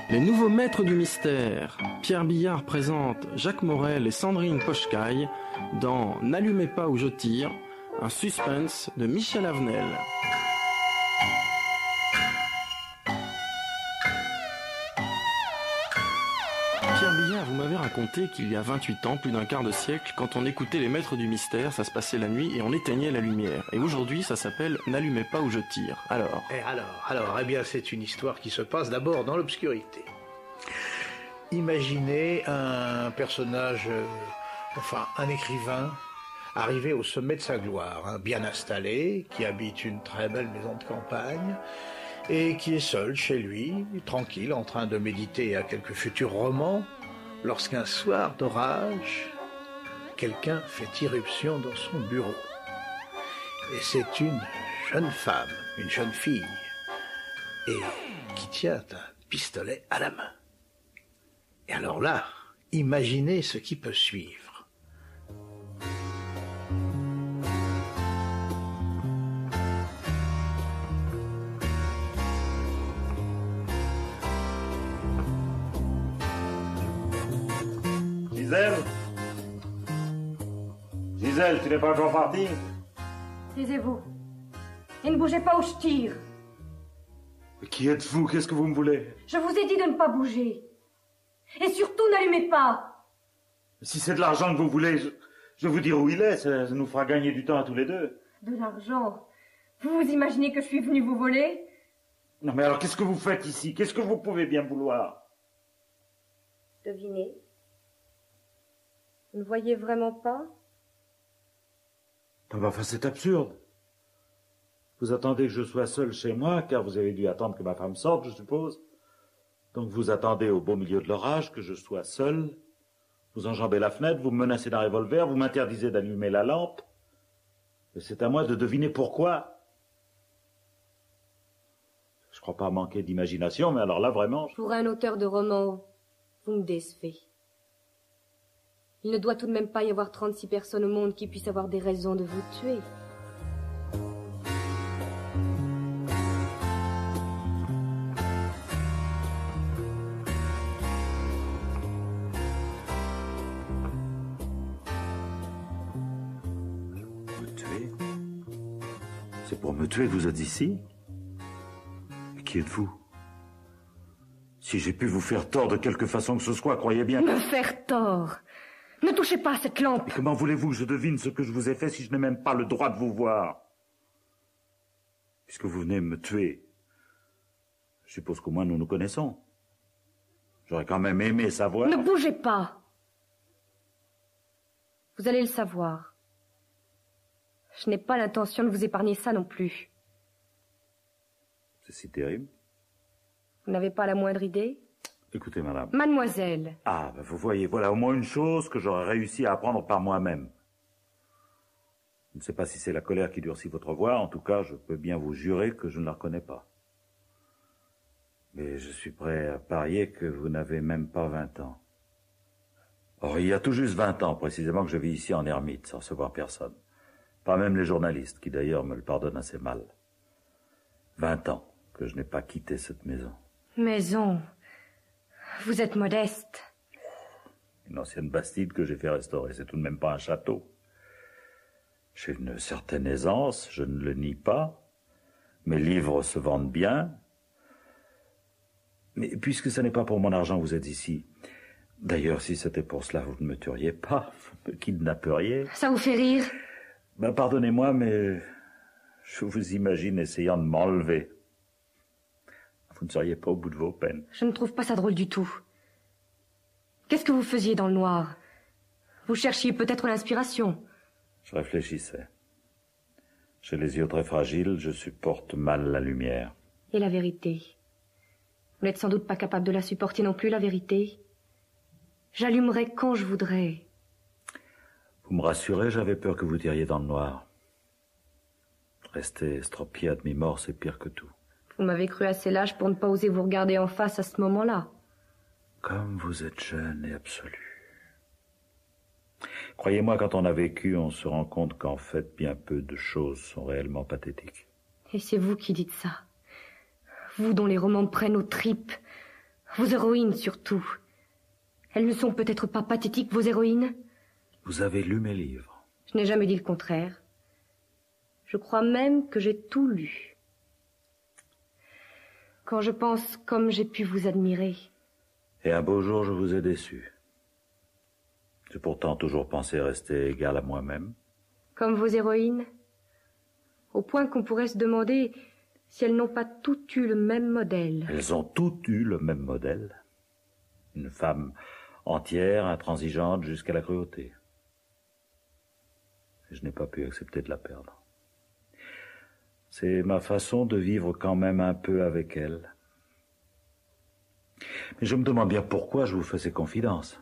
Les nouveaux maîtres du mystère. Pierre Billard présente Jacques Morel et Sandrine Pochcaille dans N'allumez pas ou je tire, un suspense de Michel Avenel. Pierre Billard, vous m'avez raconté qu'il y a 28 ans, plus d'un quart de siècle, quand on écoutait les maîtres du mystère, ça se passait la nuit et on éteignait la lumière. Et aujourd'hui, ça s'appelle N'allumez pas ou je tire. Alors, eh bien, c'est une histoire qui se passe d'abord dans l'obscurité. Imaginez un personnage, un écrivain, arrivé au sommet de sa gloire, bien installé, qui habite une très belle maison de campagne, et qui est seul chez lui, tranquille, en train de méditer à quelques futurs romans, lorsqu'un soir d'orage, quelqu'un fait irruption dans son bureau. Et c'est une jeune femme, une jeune fille, et qui tient un pistolet à la main. Et alors là, imaginez ce qui peut suivre. Gisèle, tu n'es pas encore partie? Taisez-vous. Et ne bougez pas où je tire. Mais qui êtes-vous? Qu'est-ce que vous me voulez? Je vous ai dit de ne pas bouger. Et surtout, n'allumez pas. Si c'est de l'argent que vous voulez, je vais vous dire où il est. Ça nous fera gagner du temps à tous les deux. De l'argent? Vous vous imaginez que je suis venu vous voler? Non mais alors qu'est-ce que vous faites ici? Qu'est-ce que vous pouvez bien vouloir? Devinez. Vous ne voyez vraiment pas? Ah bah, enfin, c'est absurde. Vous attendez que je sois seul chez moi, car vous avez dû attendre que ma femme sorte, je suppose. Donc vous attendez au beau milieu de l'orage que je sois seul. Vous enjambez la fenêtre, vous me menacez d'un revolver, vous m'interdisez d'allumer la lampe. Et c'est à moi de deviner pourquoi. Je crois pas manquer d'imagination, mais alors là, vraiment... Pour un auteur de roman, vous me décevez. Il ne doit tout de même pas y avoir 36 personnes au monde qui puissent avoir des raisons de vous tuer. Me tuer? C'est pour me tuer que vous êtes ici? Mais qui êtes-vous? Si j'ai pu vous faire tort de quelque façon que ce soit, croyez bien... Me faire tort? Ne touchez pas à cette lampe. Et comment voulez-vous que je devine ce que je vous ai fait si je n'ai même pas le droit de vous voir? Puisque vous venez me tuer, je suppose qu'au moins nous nous connaissons. J'aurais quand même aimé savoir... Ne bougez pas. Vous allez le savoir. Je n'ai pas l'intention de vous épargner ça non plus. C'est si terrible. Vous n'avez pas la moindre idée? Écoutez, madame. Mademoiselle. Ah, ben vous voyez, voilà au moins une chose que j'aurais réussi à apprendre par moi-même. Je ne sais pas si c'est la colère qui durcit votre voix, en tout cas, je peux bien vous jurer que je ne la reconnais pas. Mais je suis prêt à parier que vous n'avez même pas 20 ans. Or, il y a tout juste 20 ans, précisément, que je vis ici en ermite, sans recevoir personne. Pas même les journalistes, qui d'ailleurs me le pardonnent assez mal. 20 ans que je n'ai pas quitté cette maison. Maison. Vous êtes modeste. Une ancienne bastide que j'ai fait restaurer, c'est tout de même pas un château. J'ai une certaine aisance, je ne le nie pas. Mes livres se vendent bien. Mais puisque ce n'est pas pour mon argent que vous êtes ici, d'ailleurs, si c'était pour cela, vous ne me tueriez pas, vous me kidnapperiez. Ça vous fait rire? Ben, pardonnez-moi, mais je vous imagine essayant de m'enlever. Vous ne seriez pas au bout de vos peines. Je ne trouve pas ça drôle du tout. Qu'est-ce que vous faisiez dans le noir? Vous cherchiez peut-être l'inspiration. Je réfléchissais. J'ai les yeux très fragiles, je supporte mal la lumière. Et la vérité? Vous n'êtes sans doute pas capable de la supporter non plus, la vérité? J'allumerai quand je voudrais. Vous me rassurez, j'avais peur que vous tiriez dans le noir. Rester estropié à demi-mort, c'est pire que tout. Vous m'avez cru assez lâche pour ne pas oser vous regarder en face à ce moment-là. Comme vous êtes jeune et absolu. Croyez-moi, quand on a vécu, on se rend compte qu'en fait, bien peu de choses sont réellement pathétiques. Et c'est vous qui dites ça. Vous dont les romans prennent aux tripes. Vos héroïnes, surtout. Elles ne sont peut-être pas pathétiques, vos héroïnes? Vous avez lu mes livres. Je n'ai jamais dit le contraire. Je crois même que j'ai tout lu. Quand je pense comme j'ai pu vous admirer. Et un beau jour, je vous ai déçu. J'ai pourtant toujours pensé rester égal à moi-même. Comme vos héroïnes? Au point qu'on pourrait se demander si elles n'ont pas toutes eu le même modèle. Elles ont toutes eu le même modèle. Une femme entière, intransigeante jusqu'à la cruauté. Et je n'ai pas pu accepter de la perdre. C'est ma façon de vivre quand même un peu avec elle. Mais je me demande bien pourquoi je vous fais ces confidences.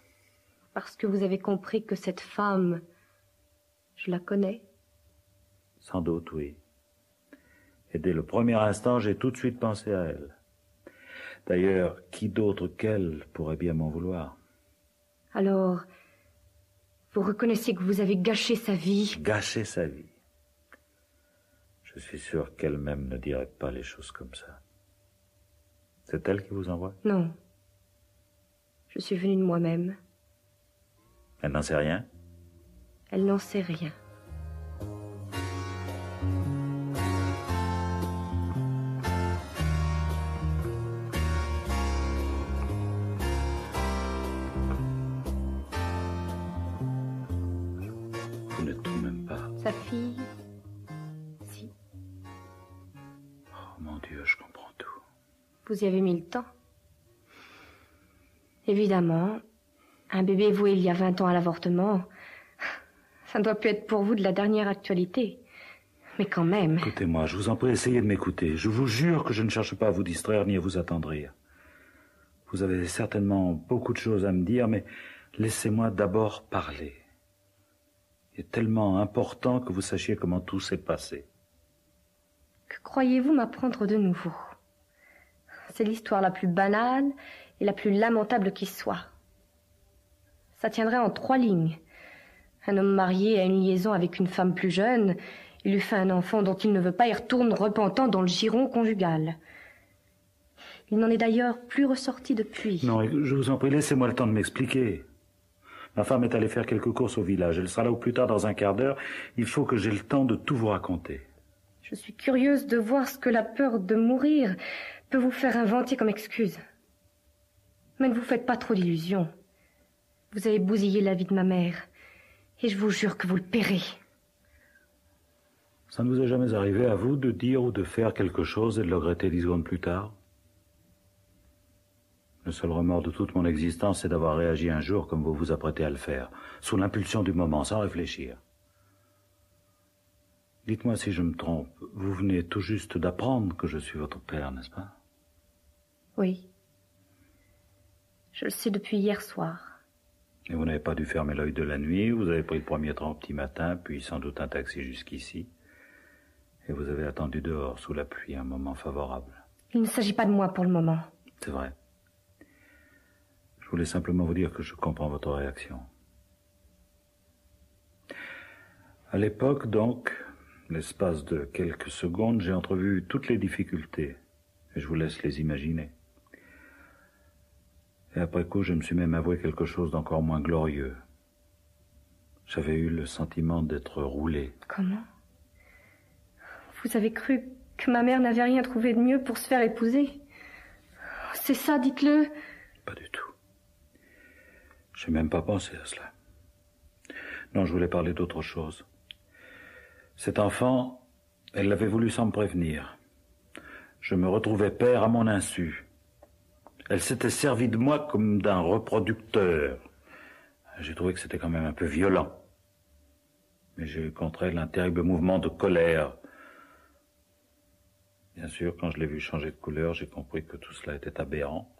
Parce que vous avez compris que cette femme, je la connais? Sans doute, oui. Et dès le premier instant, j'ai tout de suite pensé à elle. D'ailleurs, qui d'autre qu'elle pourrait bien m'en vouloir? Alors, vous reconnaissez que vous avez gâché sa vie? Gâché sa vie. Je suis sûr qu'elle-même ne dirait pas les choses comme ça. C'est elle qui vous envoie? Non. Je suis venue de moi-même. Elle n'en sait rien? Elle n'en sait rien. Vous n'êtes tout de même pas... Sa fille? Si. Oh mon Dieu, je comprends tout. Vous y avez mis le temps. Évidemment, un bébé voué il y a 20 ans à l'avortement, ça ne doit plus être pour vous de la dernière actualité. Mais quand même... Écoutez-moi, je vous en prie, essayez de m'écouter. Je vous jure que je ne cherche pas à vous distraire ni à vous attendrir. Vous avez certainement beaucoup de choses à me dire, mais laissez-moi d'abord parler. Il est tellement important que vous sachiez comment tout s'est passé. Que croyez-vous m'apprendre de nouveau? C'est l'histoire la plus banale et la plus lamentable qui soit. Ça tiendrait en 3 lignes. Un homme marié a une liaison avec une femme plus jeune. Il lui fait un enfant dont il ne veut pas et retourne repentant dans le giron conjugal. Il n'en est d'ailleurs plus ressorti depuis. Non, je vous en prie, laissez-moi le temps de m'expliquer. Ma femme est allée faire quelques courses au village. Elle sera là au plus tard dans un quart d'heure. Il faut que j'aie le temps de tout vous raconter. Je suis curieuse de voir ce que la peur de mourir peut vous faire inventer comme excuse. Mais ne vous faites pas trop d'illusions. Vous avez bousillé la vie de ma mère. Et je vous jure que vous le paierez. Ça ne vous est jamais arrivé à vous de dire ou de faire quelque chose et de le regretter 10 secondes plus tard? Le seul remords de toute mon existence, c'est d'avoir réagi un jour comme vous vous apprêtez à le faire, sous l'impulsion du moment, sans réfléchir. Dites-moi si je me trompe, vous venez tout juste d'apprendre que je suis votre père, n'est-ce pas? Oui. Je le sais depuis hier soir. Et vous n'avez pas dû fermer l'œil de la nuit, vous avez pris le premier train au petit matin, puis sans doute un taxi jusqu'ici. Et vous avez attendu dehors, sous la pluie, un moment favorable. Il ne s'agit pas de moi pour le moment. C'est vrai. Je voulais simplement vous dire que je comprends votre réaction. À l'époque, donc, l'espace de quelques secondes, j'ai entrevu toutes les difficultés, et je vous laisse les imaginer. Et après coup, je me suis même avoué quelque chose d'encore moins glorieux. J'avais eu le sentiment d'être roulé. Comment? Vous avez cru que ma mère n'avait rien trouvé de mieux pour se faire épouser? C'est ça, dites-le. Pas du tout. J'ai même pas pensé à cela. Non, je voulais parler d'autre chose. Cet enfant, elle l'avait voulu sans me prévenir. Je me retrouvais père à mon insu. Elle s'était servie de moi comme d'un reproducteur. J'ai trouvé que c'était quand même un peu violent. Mais j'ai eu contre elle un terrible mouvement de colère. Bien sûr, quand je l'ai vue changer de couleur, j'ai compris que tout cela était aberrant.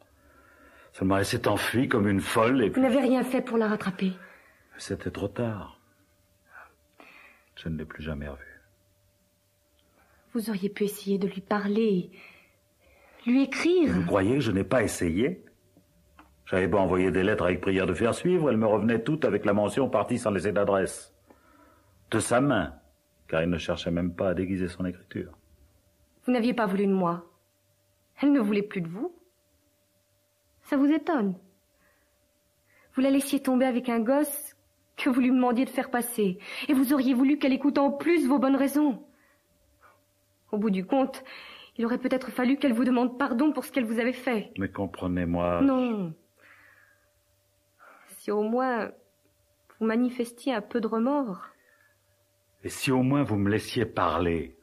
Seulement, elle s'est enfuie comme une folle et puis... Vous n'avez rien fait pour la rattraper. C'était trop tard. Je ne l'ai plus jamais revue. Vous auriez pu essayer de lui parler, lui écrire. Vous croyez que je n'ai pas essayé? J'avais beau envoyer des lettres avec prière de faire suivre, elles me revenaient toutes avec la mention partie sans laisser d'adresse. De sa main, car il ne cherchait même pas à déguiser son écriture. Vous n'aviez pas voulu de moi. Elle ne voulait plus de vous. Ça vous étonne? Vous la laissiez tomber avec un gosse que vous lui demandiez de faire passer, et vous auriez voulu qu'elle écoute en plus vos bonnes raisons. Au bout du compte, il aurait peut-être fallu qu'elle vous demande pardon pour ce qu'elle vous avait fait. Mais comprenez-moi... Non. Si au moins vous manifestiez un peu de remords. Et si au moins vous me laissiez parler?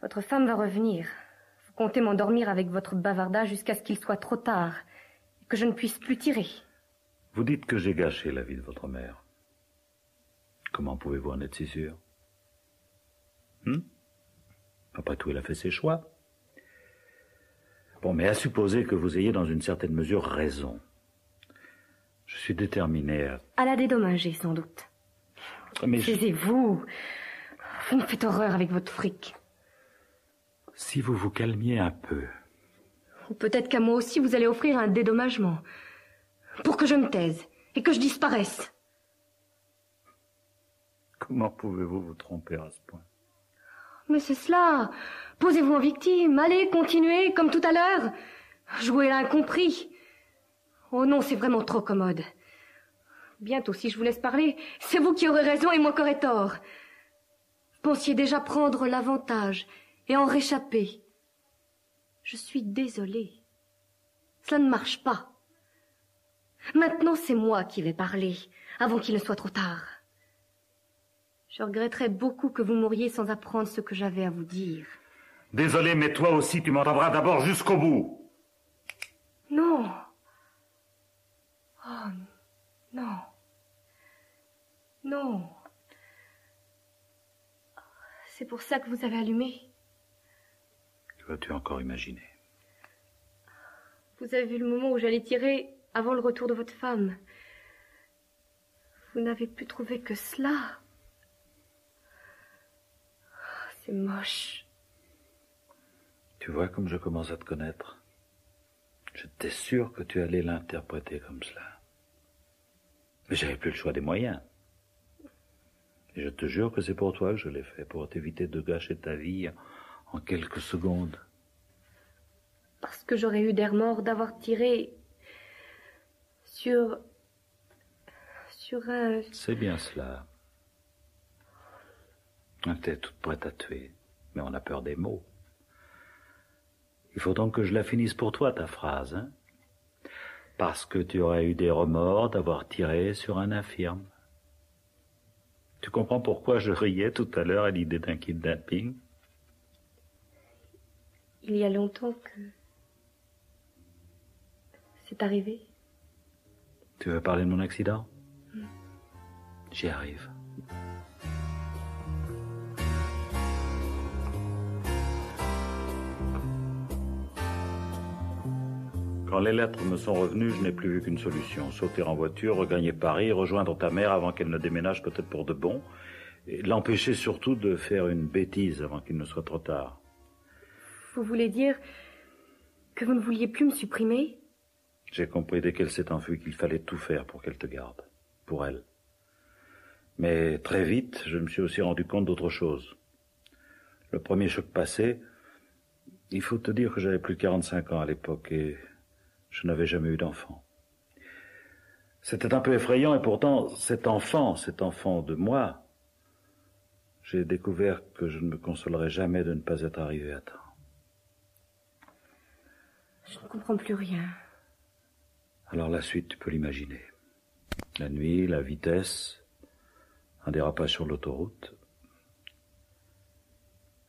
Votre femme va revenir. Vous comptez m'endormir avec votre bavardage jusqu'à ce qu'il soit trop tard, et que je ne puisse plus tirer. Vous dites que j'ai gâché la vie de votre mère. Comment pouvez-vous en être si sûr? Après tout, elle a fait ses choix. Bon, mais à supposer que vous ayez dans une certaine mesure raison. Je suis déterminé à la dédommager, sans doute. Mais taisez-vous. Vous me faites horreur avec votre fric. Si vous vous calmiez un peu. Ou peut-être qu'à moi aussi vous allez offrir un dédommagement. Pour que je me taise et que je disparaisse. Comment pouvez-vous vous tromper à ce point? Mais c'est cela. Posez-vous en victime. Allez, continuez, comme tout à l'heure. Jouez l'incompris. Oh non, c'est vraiment trop commode. Bientôt, si je vous laisse parler, c'est vous qui aurez raison et moi qui aurai tort. Vous pensiez déjà prendre l'avantage et en réchapper. Je suis désolée. Cela ne marche pas. Maintenant, c'est moi qui vais parler, avant qu'il ne soit trop tard. Je regretterais beaucoup que vous mouriez sans apprendre ce que j'avais à vous dire. Désolé, mais toi aussi, tu m'entendras d'abord jusqu'au bout. Non. Oh, non. Non. C'est pour ça que vous avez allumé. Que vas-tu encore imaginer? Vous avez vu le moment où j'allais tirer avant le retour de votre femme. Vous n'avez pu trouver que cela. C'est moche. Tu vois comme je commence à te connaître. J'étais sûr que tu allais l'interpréter comme cela. Mais j'avais plus le choix des moyens. Et je te jure que c'est pour toi que je l'ai fait, pour t'éviter de gâcher ta vie en quelques secondes. Parce que j'aurais eu d'air mort d'avoir tiré sur un... C'est bien cela. T'es toute prête à tuer, mais on a peur des mots. Il faut donc que je la finisse pour toi, ta phrase, hein? Parce que tu aurais eu des remords d'avoir tiré sur un infirme. Tu comprends pourquoi je riais tout à l'heure à l'idée d'un kidnapping? Il y a longtemps que... c'est arrivé. Tu veux parler de mon accident? J'y arrive. Quand les lettres me sont revenues, je n'ai plus vu qu'une solution. Sauter en voiture, regagner Paris, rejoindre ta mère avant qu'elle ne déménage peut-être pour de bon, et l'empêcher surtout de faire une bêtise avant qu'il ne soit trop tard. Vous voulez dire que vous ne vouliez plus me supprimer? J'ai compris dès qu'elle s'est enfuie qu'il fallait tout faire pour qu'elle te garde. Pour elle. Mais très vite, je me suis aussi rendu compte d'autre chose. Le premier choc passé, il faut te dire que j'avais plus de 45 ans à l'époque et je n'avais jamais eu d'enfant. C'était un peu effrayant et pourtant, cet enfant de moi, j'ai découvert que je ne me consolerais jamais de ne pas être arrivé à temps. Je ne comprends plus rien. Alors la suite, tu peux l'imaginer. La nuit, la vitesse, un dérapage sur l'autoroute.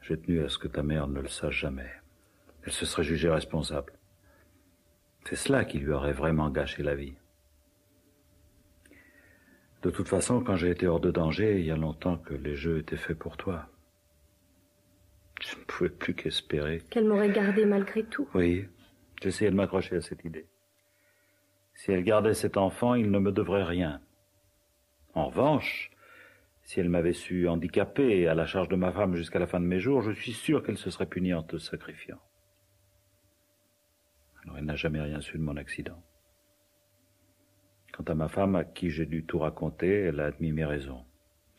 J'ai tenu à ce que ta mère ne le sache jamais. Elle se serait jugée responsable. C'est cela qui lui aurait vraiment gâché la vie. De toute façon, quand j'ai été hors de danger, il y a longtemps que les jeux étaient faits pour toi. Je ne pouvais plus qu'espérer. Qu'elle m'aurait gardé malgré tout. Oui, j'essayais de m'accrocher à cette idée. Si elle gardait cet enfant, il ne me devrait rien. En revanche, si elle m'avait su handicaper à la charge de ma femme jusqu'à la fin de mes jours, je suis sûr qu'elle se serait punie en te sacrifiant. Alors elle n'a jamais rien su de mon accident. Quant à ma femme, à qui j'ai dû tout raconter, elle a admis mes raisons.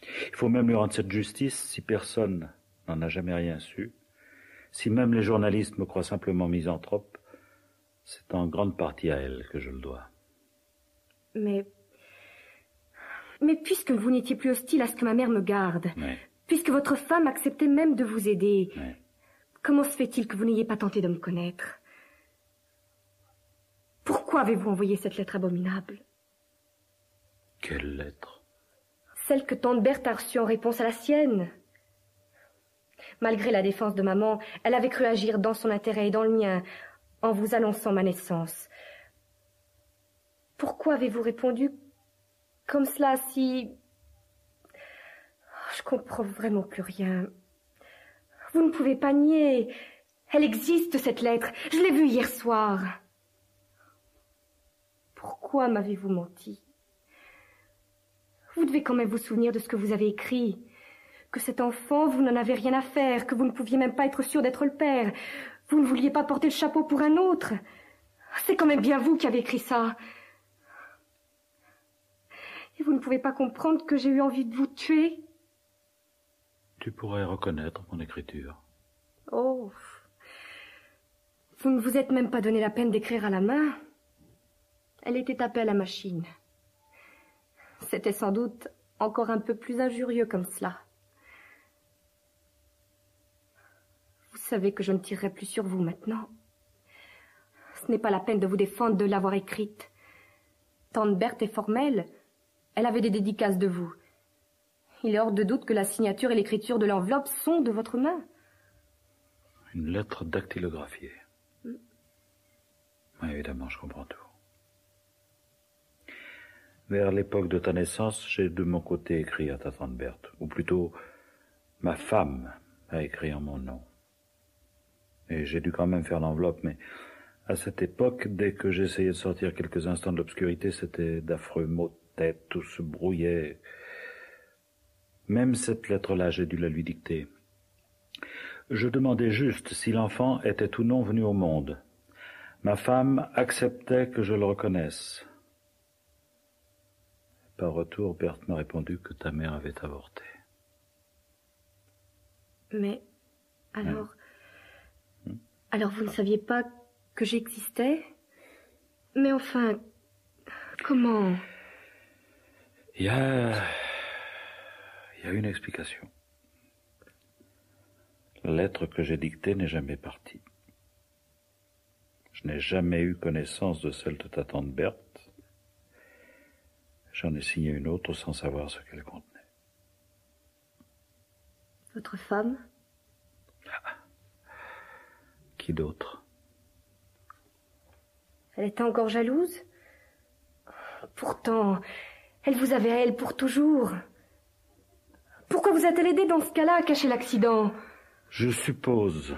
Il faut même lui rendre cette justice si personne n'en a jamais rien su, si même les journalistes me croient simplement misanthrope. C'est en grande partie à elle que je le dois. Mais puisque vous n'étiez plus hostile à ce que ma mère me garde, Oui. Puisque votre femme acceptait même de vous aider, Oui. comment se fait-il que vous n'ayez pas tenté de me connaître? Pourquoi avez-vous envoyé cette lettre abominable? Quelle lettre? Celle que tante Berthe a reçue en réponse à la sienne. Malgré la défense de maman, elle avait cru agir dans son intérêt et dans le mien, en vous annonçant ma naissance. Pourquoi avez-vous répondu comme cela si... Je comprends vraiment plus rien. Vous ne pouvez pas nier. Elle existe, cette lettre. Je l'ai vue hier soir. Pourquoi m'avez-vous menti? Vous devez quand même vous souvenir de ce que vous avez écrit. Que cet enfant, vous n'en avez rien à faire, que vous ne pouviez même pas être sûr d'être le père. Vous ne vouliez pas porter le chapeau pour un autre. C'est quand même bien vous qui avez écrit ça. Et vous ne pouvez pas comprendre que j'ai eu envie de vous tuer? Tu pourrais reconnaître mon écriture. Oh, vous ne vous êtes même pas donné la peine d'écrire à la main. Elle était tapée à la machine. C'était sans doute encore un peu plus injurieux comme cela. Vous savez que je ne tirerai plus sur vous maintenant. Ce n'est pas la peine de vous défendre de l'avoir écrite. Tante Berthe est formelle. Elle avait des dédicaces de vous. Il est hors de doute que la signature et l'écriture de l'enveloppe sont de votre main. Une lettre dactylographiée. Oui, évidemment, je comprends tout. Vers l'époque de ta naissance, j'ai de mon côté écrit à ta tante Berthe. Ou plutôt, ma femme a écrit en mon nom. Et j'ai dû quand même faire l'enveloppe, mais à cette époque, dès que j'essayais de sortir quelques instants de l'obscurité, c'était d'affreux maux de tête, tout se brouillait. Même cette lettre-là, j'ai dû la lui dicter. Je demandais juste si l'enfant était ou non venu au monde. Ma femme acceptait que je le reconnaisse. Par retour, Berthe m'a répondu que ta mère avait avorté. Mais, alors vous ne saviez pas que j'existais? Mais enfin, comment? Il y a une explication. La lettre que j'ai dictée n'est jamais partie. Je n'ai jamais eu connaissance de celle de ta tante Berthe. J'en ai signé une autre sans savoir ce qu'elle contenait. Votre femme? Qui d'autre? Elle était encore jalouse? Pourtant, elle vous avait à elle pour toujours. Pourquoi vous a-t-elle aidé dans ce cas-là à cacher l'accident? Je suppose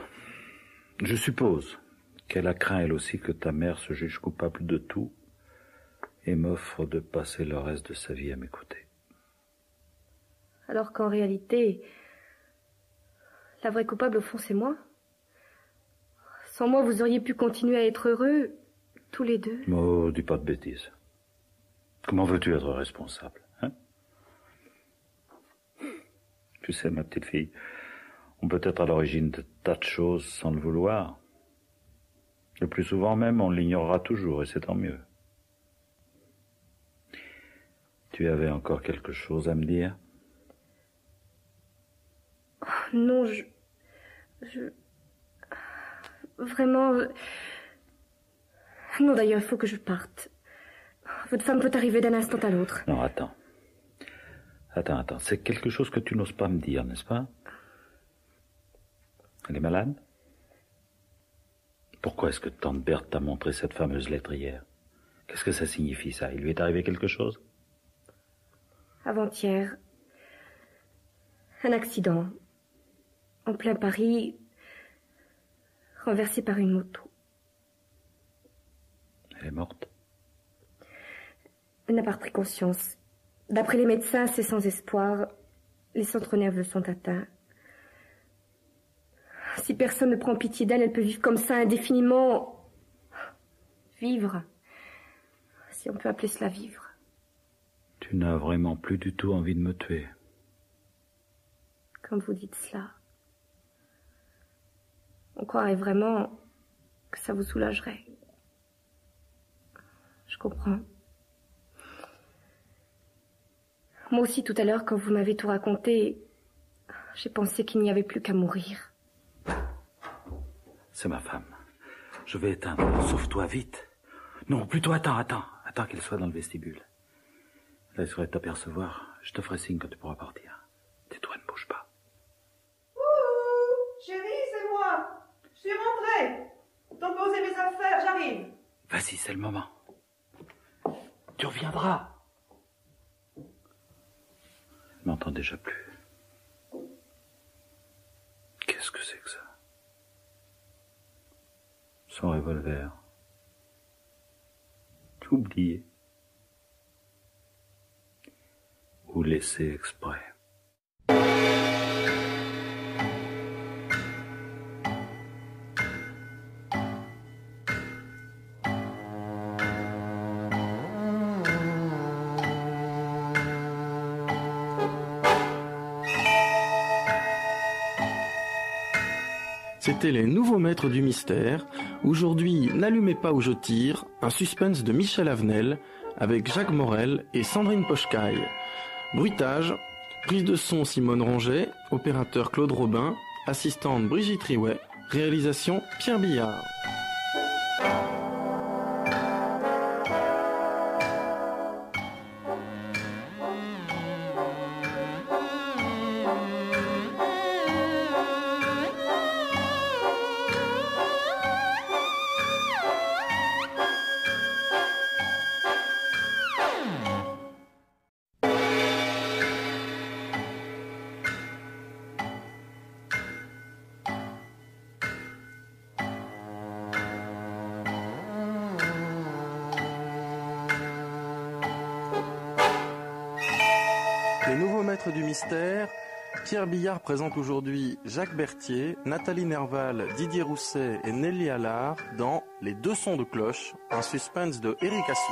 qu'elle a craint elle aussi que ta mère se juge coupable de tout et m'offre de passer le reste de sa vie à m'écouter. Alors qu'en réalité, la vraie coupable au fond c'est moi. Sans moi, vous auriez pu continuer à être heureux, tous les deux. Oh, dis pas de bêtises. Comment veux-tu être responsable, hein? Tu sais, ma petite fille, on peut être à l'origine de tas de choses sans le vouloir. Le plus souvent même, on l'ignorera toujours, et c'est tant mieux. Tu avais encore quelque chose à me dire? Oh, non, Vraiment... Non, d'ailleurs, il faut que je parte. Votre femme peut arriver d'un instant à l'autre. Non, attends. C'est quelque chose que tu n'oses pas me dire, n'est-ce pas? Elle est malade? Pourquoi est-ce que tante Berthe t'a montré cette fameuse lettre hier? Qu'est-ce que ça signifie, ça? Il lui est arrivé quelque chose? Avant-hier, un accident. En plein Paris, renversée par une moto. Elle est morte? Elle n'a pas repris conscience. D'après les médecins, c'est sans espoir. Les centres nerveux sont atteints. Si personne ne prend pitié d'elle, elle peut vivre comme ça indéfiniment. Vivre. Si on peut appeler cela vivre. Tu n'as vraiment plus du tout envie de me tuer. Quand vous dites cela, on croirait vraiment que ça vous soulagerait. comprends. Moi aussi, tout à l'heure, quand vous m'avez tout raconté, j'ai pensé qu'il n'y avait plus qu'à mourir. C'est ma femme. Je vais éteindre. Sauve-toi vite. Non, plutôt attends qu'elle soit dans le vestibule. Là, il serait t'apercevoir. Je te ferai signe quand tu pourras partir. Tais-toi, ne bouge pas. Ouh, chérie, c'est moi. Je suis rentrée. T'en poser mes affaires, j'arrive. Vas-y, c'est le moment. Tu reviendras. Je m'entends déjà plus. Qu'est-ce que c'est que ça? Son revolver. Oublié. Ou laissé exprès. C'était les nouveaux maîtres du mystère. Aujourd'hui, N'allumez pas où je tire, un suspense de Michel Avenel avec Jacques Morel et Sandrine Pochcaille. Bruitage, prise de son Simone Ronget, opérateur Claude Robin, assistante Brigitte Riouet, réalisation Pierre Billard. Les nouveaux maîtres du mystère, Pierre Billard présente aujourd'hui Jacques Berthier, Nathalie Nerval, Didier Rousset et Nelly Allard dans Les deux sons de cloche, un suspense de Éric Assous.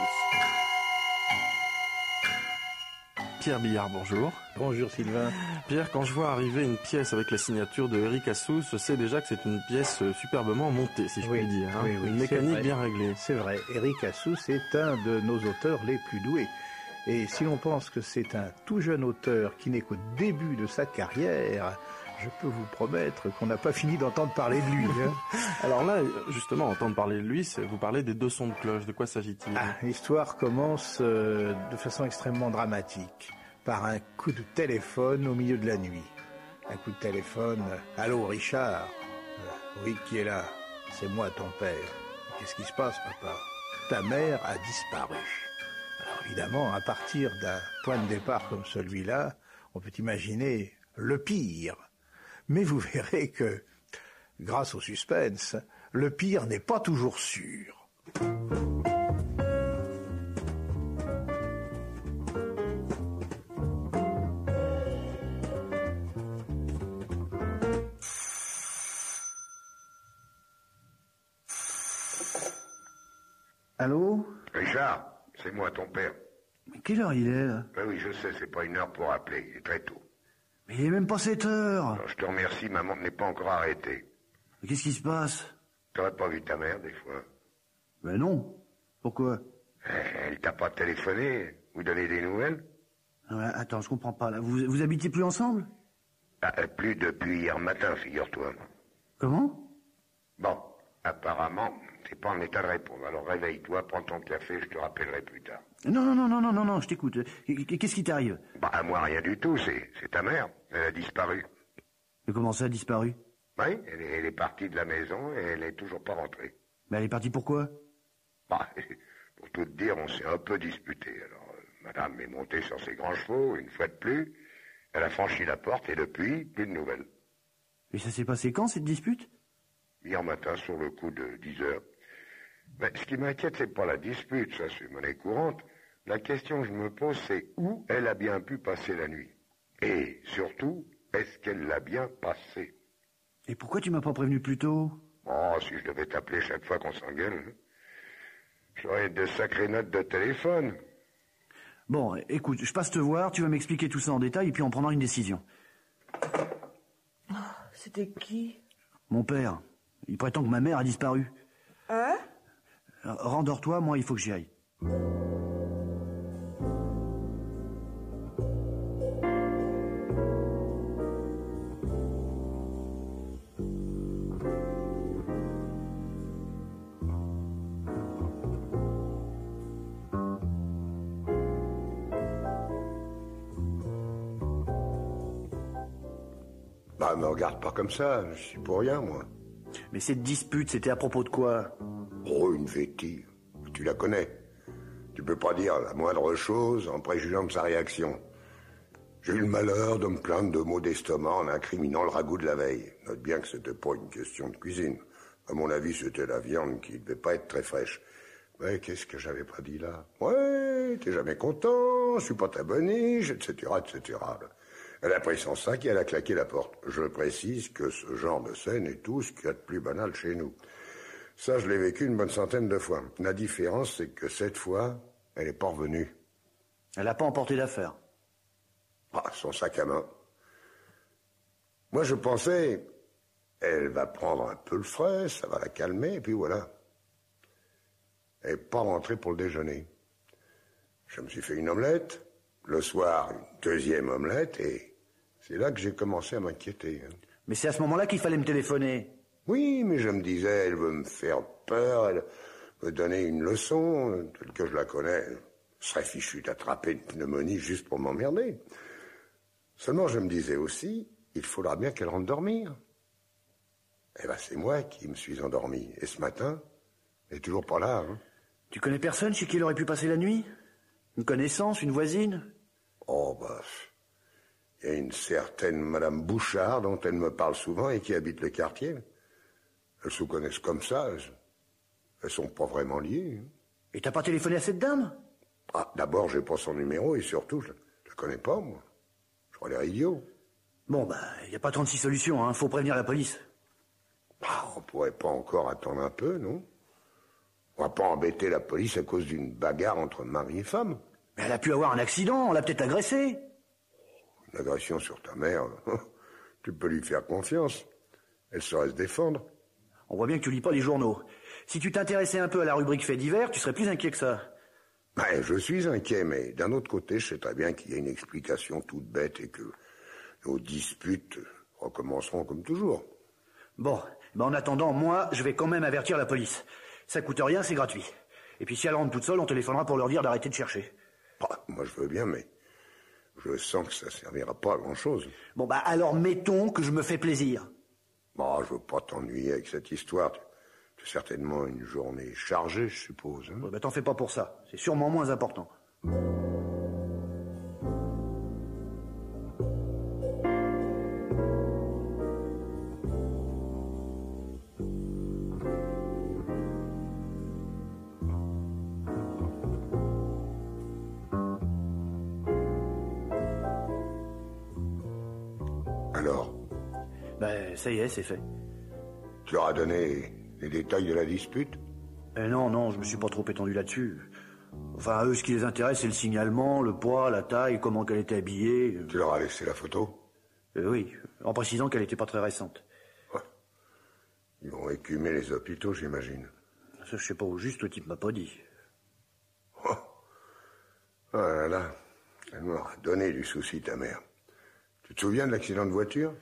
Pierre Billard, bonjour. Bonjour Sylvain. Pierre, quand je vois arriver une pièce avec la signature de Éric Assous, je sais déjà que c'est une pièce superbement montée, si je puis dire. Hein. Oui, une mécanique bien réglée. C'est vrai, Éric Assous est un de nos auteurs les plus doués. Et si l'on pense que c'est un tout jeune auteur qui n'est qu'au début de sa carrière, je peux vous promettre qu'on n'a pas fini d'entendre parler de lui. Hein. Alors là, justement, entendre parler de lui, vous parlez des deux sons de cloche. De quoi s'agit-il? L'histoire commence de façon extrêmement dramatique, par un coup de téléphone au milieu de la nuit. Un coup de téléphone, allô Richard? Oui, qui est là? C'est moi, ton père. Qu'est-ce qui se passe, papa? Ta mère a disparu. Alors évidemment, à partir d'un point de départ comme celui-là, on peut imaginer le pire. Mais vous verrez que, grâce au suspense, le pire n'est pas toujours sûr. Allô? Richard, c'est moi, ton père. Mais quelle heure il est, là? Ben oui, je sais, c'est pas une heure pour appeler, il est très tôt. Mais il est même pas 7 heures. Alors, je te remercie, ma montre n'est pas encore arrêtée. Mais qu'est-ce qui se passe? T'aurais pas vu ta mère, des fois? Ben non. Pourquoi? Elle t'a pas téléphoné, ou donné des nouvelles? Non, mais attends, je comprends pas, là. Vous habitez plus ensemble? Plus depuis hier matin, figure-toi. Comment? Bon, apparemment, t'es pas en état de répondre. Alors réveille-toi, prends ton café, je te rappellerai plus tard. Non, je t'écoute. Qu'est-ce qui t'arrive? Bah, à moi, rien du tout, c'est ta mère. Elle a disparu. Mais comment ça a disparu? Oui, elle est partie de la maison et elle est toujours pas rentrée. Mais elle est partie pourquoi? Bah, pour tout te dire, on s'est un peu disputé. Alors, madame est montée sur ses grands chevaux, une fois de plus. Elle a franchi la porte et depuis, plus de nouvelles. Et ça s'est passé quand, cette dispute? Hier matin, sur le coup de 10 heures. Mais ce qui m'inquiète, c'est pas la dispute, ça c'est monnaie courante. La question que je me pose, c'est où elle a bien pu passer la nuit. Et surtout, est-ce qu'elle l'a bien passée? Et pourquoi tu m'as pas prévenu plus tôt? Oh, si je devais t'appeler chaque fois qu'on s'engueule, j'aurais de sacrées notes de téléphone. Bon, écoute, je passe te voir, tu vas m'expliquer tout ça en détail et puis on prendra une décision. C'était qui? Mon père. Il prétend que ma mère a disparu. Hein? Rendors-toi, moi il faut que j'y aille. Bah, me regarde pas comme ça, je suis pour rien, moi. Mais cette dispute, c'était à propos de quoi? Oh, une vétille. Tu la connais. Tu peux pas dire la moindre chose en préjugeant de sa réaction. J'ai eu le malheur de me plaindre de maux d'estomac en incriminant le ragoût de la veille. Note bien que c'était pas une question de cuisine. À mon avis, c'était la viande qui devait pas être très fraîche. Mais qu'est-ce que j'avais pas dit là? Ouais, t'es jamais content, je suis pas ta boniche, etc., etc. Elle a pris son sac et elle a claqué la porte. Je précise que ce genre de scène est tout ce qu'il y a de plus banal chez nous. Ça, je l'ai vécu une bonne centaine de fois. La différence, c'est que cette fois, elle est pas revenue. Elle n'a pas emporté d'affaires. Ah, son sac à main. Moi, je pensais, elle va prendre un peu le frais, ça va la calmer, et puis voilà. Elle n'est pas rentrée pour le déjeuner. Je me suis fait une omelette, le soir, une deuxième omelette, et c'est là que j'ai commencé à m'inquiéter. Mais c'est à ce moment-là qu'il fallait me téléphoner. Oui, mais je me disais, elle veut me faire peur, elle veut donner une leçon, telle que je la connais. Je serais fichu d'attraper une pneumonie juste pour m'emmerder. Seulement, je me disais aussi, il faudra bien qu'elle rentre dormir. Eh ben, c'est moi qui me suis endormi. Et ce matin, elle est toujours pas là. Tu connais personne chez qui elle aurait pu passer la nuit? Une connaissance, une voisine? Oh, bah, il y a une certaine Madame Bouchard dont elle me parle souvent et qui habite le quartier. Elles se connaissent comme ça. Elles sont pas vraiment liées. Et t'as pas téléphoné à cette dame? Ah, d'abord, j'ai pas son numéro et surtout, je la connais pas, moi. Je crois l'air idiot. Bon, bah, y a pas 36 solutions, hein. Faut prévenir la police. Ah, on pourrait pas encore attendre un peu, non? On va pas embêter la police à cause d'une bagarre entre mari et femme. Mais elle a pu avoir un accident, on l'a peut-être agressée. Une agression sur ta mère, tu peux lui faire confiance. Elle saurait se défendre. On voit bien que tu lis pas les journaux. Si tu t'intéressais un peu à la rubrique faits divers, tu serais plus inquiet que ça. Ben, je suis inquiet, mais d'un autre côté, je sais très bien qu'il y a une explication toute bête et que nos disputes recommenceront comme toujours. Bon, ben en attendant, moi, je vais quand même avertir la police. Ça coûte rien, c'est gratuit. Et puis si elle rentre toute seule, on téléphonera pour leur dire d'arrêter de chercher. Bah, moi, je veux bien, mais je sens que ça servira pas à grand-chose. Bon, bah alors mettons que je me fais plaisir. Bah, je veux pas t'ennuyer avec cette histoire. Tu as certainement une journée chargée, je suppose. Hein? Ouais, bah t'en fais pas pour ça. C'est sûrement moins important. Alors? Ben, ça y est, c'est fait. Tu leur as donné les détails de la dispute? Non, je me suis pas trop étendu là-dessus. Enfin, eux, ce qui les intéresse, c'est le signalement, le poids, la taille, comment qu'elle était habillée. Tu leur as laissé la photo? Oui, en précisant qu'elle était pas très récente. Ouais. Ils vont écumer les hôpitaux, j'imagine. Ça, je sais pas au juste, le type m'a pas dit. Oh. Ah là là, elle m'aura donné du souci, ta mère. Tu te souviens de l'accident de voiture?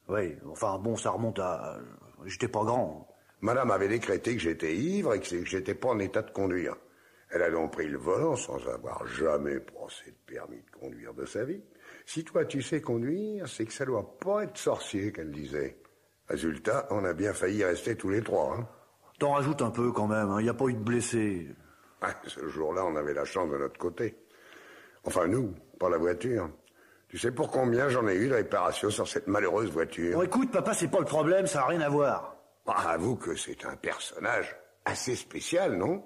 Oui, enfin bon, ça remonte à... J'étais pas grand. Madame avait décrété que j'étais ivre et que j'étais pas en état de conduire. Elle a donc pris le volant sans avoir jamais passé de permis de conduire de sa vie. Si toi tu sais conduire, c'est que ça doit pas être sorcier, qu'elle disait. Résultat, on a bien failli rester tous les trois. Hein. T'en rajoutes un peu quand même, il n'y a pas eu de blessés. Ouais, ce jour-là, on avait la chance de notre côté. Enfin nous, pas la voiture. Tu sais pour combien j'en ai eu de réparation sur cette malheureuse voiture? Bon écoute, papa, c'est pas le problème, ça n'a rien à voir. Bah, avoue que c'est un personnage assez spécial, non?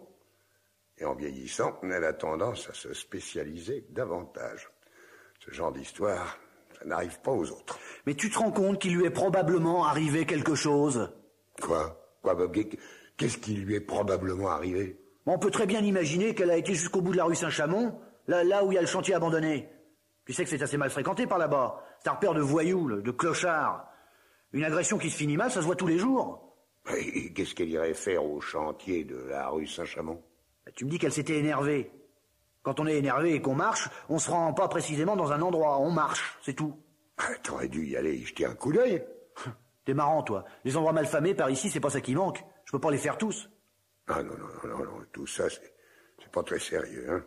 Et en vieillissant, elle a tendance à se spécialiser davantage. Ce genre d'histoire, ça n'arrive pas aux autres. Mais tu te rends compte qu'il lui est probablement arrivé quelque chose? Quoi? Qu'est-ce qui lui est probablement arrivé? On peut très bien imaginer qu'elle a été jusqu'au bout de la rue Saint-Chamond, là où il y a le chantier abandonné. Tu sais que c'est assez mal fréquenté par là-bas. C'est un repère de voyous, de clochards. Une agression qui se finit mal, ça se voit tous les jours. Et qu'est-ce qu'elle irait faire au chantier de la rue Saint-Chamond? Tu me dis qu'elle s'était énervée. Quand on est énervé et qu'on marche, on se rend pas précisément dans un endroit, on marche, c'est tout. T'aurais dû y aller y jeter un coup d'œil. T'es marrant, toi. Les endroits mal famés par ici, c'est pas ça qui manque. Je peux pas les faire tous. Ah non, tout ça, c'est pas très sérieux, hein.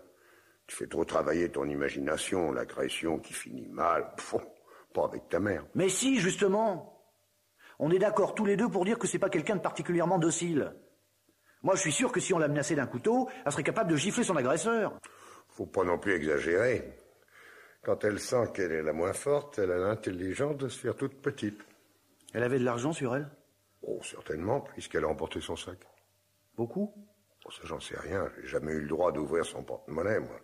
Tu fais trop travailler ton imagination, l'agression qui finit mal. Pfff, pas avec ta mère. Mais si, justement. On est d'accord tous les deux pour dire que c'est pas quelqu'un de particulièrement docile. Moi, je suis sûr que si on la menaçait d'un couteau, elle serait capable de gifler son agresseur. Faut pas non plus exagérer. Quand elle sent qu'elle est la moins forte, elle a l'intelligence de se faire toute petite. Elle avait de l'argent sur elle? Oh, certainement, puisqu'elle a emporté son sac. Beaucoup? Oh, ça, j'en sais rien. J'ai jamais eu le droit d'ouvrir son porte-monnaie, moi.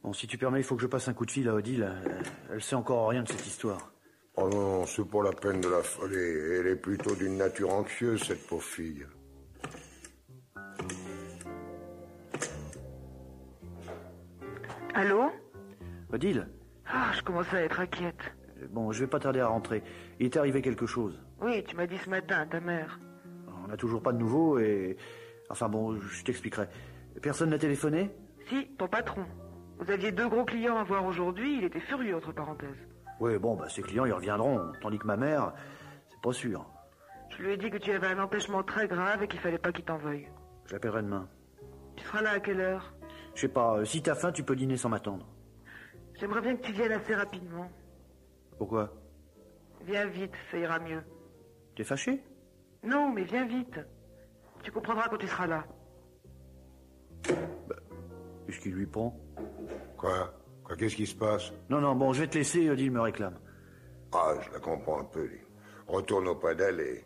Bon, si tu permets, il faut que je passe un coup de fil à Odile. Elle sait encore rien de cette histoire. Oh non, c'est pas la peine de l'affoler. Elle est plutôt d'une nature anxieuse, cette pauvre fille. Allô? Odile? Ah, je commence à être inquiète. Bon, je vais pas tarder à rentrer. Il est arrivé quelque chose. Oui, tu m'as dit ce matin, ta mère. On n'a toujours pas de nouveau et... Enfin bon, je t'expliquerai. Personne n'a téléphoné? Si, ton patron. Vous aviez 2 gros clients à voir aujourd'hui, il était furieux, entre parenthèses. Oui, bon, bah ces clients, ils reviendront. Tandis que ma mère, c'est pas sûr. Je lui ai dit que tu avais un empêchement très grave et qu'il fallait pas qu'il t'en veuille. Je l'appellerai demain. Tu seras là à quelle heure? Je sais pas, si t'as faim, tu peux dîner sans m'attendre. J'aimerais bien que tu viennes assez rapidement. Pourquoi? Viens vite, ça ira mieux. T'es fâché? Non, mais viens vite. Tu comprendras quand tu seras là. Bah, qu'est-ce qui lui prend? Quoi, qu'est-ce qui se passe? Non, bon, je vais te laisser, Odile me réclame. Ah, je la comprends un peu, lui. Retourne auprès d'elle et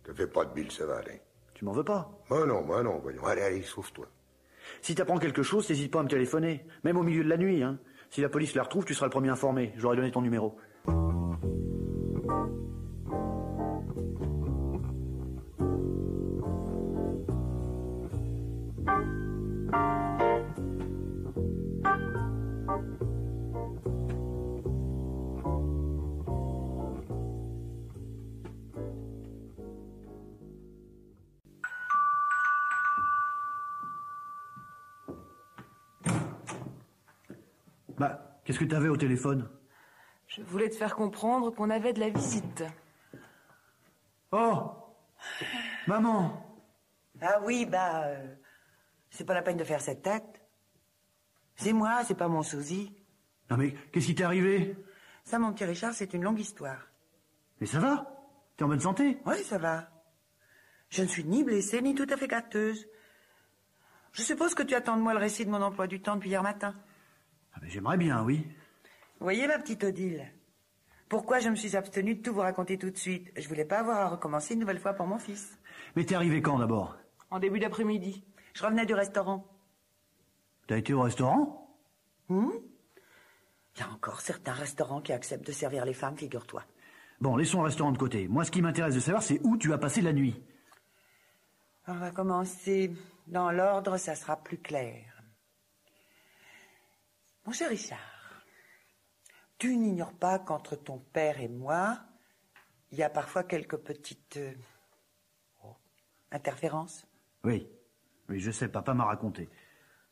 te fais pas de bile, ça va aller. Tu m'en veux pas? Moi non, voyons. Allez, sauve-toi. Si t'apprends quelque chose, n'hésite pas à me téléphoner. Même au milieu de la nuit, hein. Si la police la retrouve, tu seras le premier informé. Je leur ai donné ton numéro. Bah, qu'est-ce que t'avais au téléphone? Je voulais te faire comprendre qu'on avait de la visite. Oh! Maman! Ah oui, c'est pas la peine de faire cette tête. C'est moi, c'est pas mon sosie. Non mais, qu'est-ce qui t'est arrivé? Ça, mon petit Richard, c'est une longue histoire. Mais ça va? T'es en bonne santé? Oui, ça va. Je ne suis ni blessée, ni tout à fait gâteuse. Je suppose que tu attends de moi le récit de mon emploi du temps depuis hier matin. Ah ben, j'aimerais bien, oui. Vous voyez, ma petite Odile, pourquoi je me suis abstenue de tout vous raconter tout de suite? Je voulais pas avoir à recommencer une nouvelle fois pour mon fils. Mais t'es arrivé quand, d'abord? En début d'après-midi. Je revenais du restaurant. T'as été au restaurant? Il y a encore certains restaurants qui acceptent de servir les femmes, figure-toi. Bon, laissons le restaurant de côté. Moi, ce qui m'intéresse de savoir, c'est où tu as passé la nuit. On va commencer dans l'ordre, ça sera plus clair. Mon cher Richard, tu n'ignores pas qu'entre ton père et moi, il y a parfois quelques petites interférences. Oui, je sais, papa m'a raconté.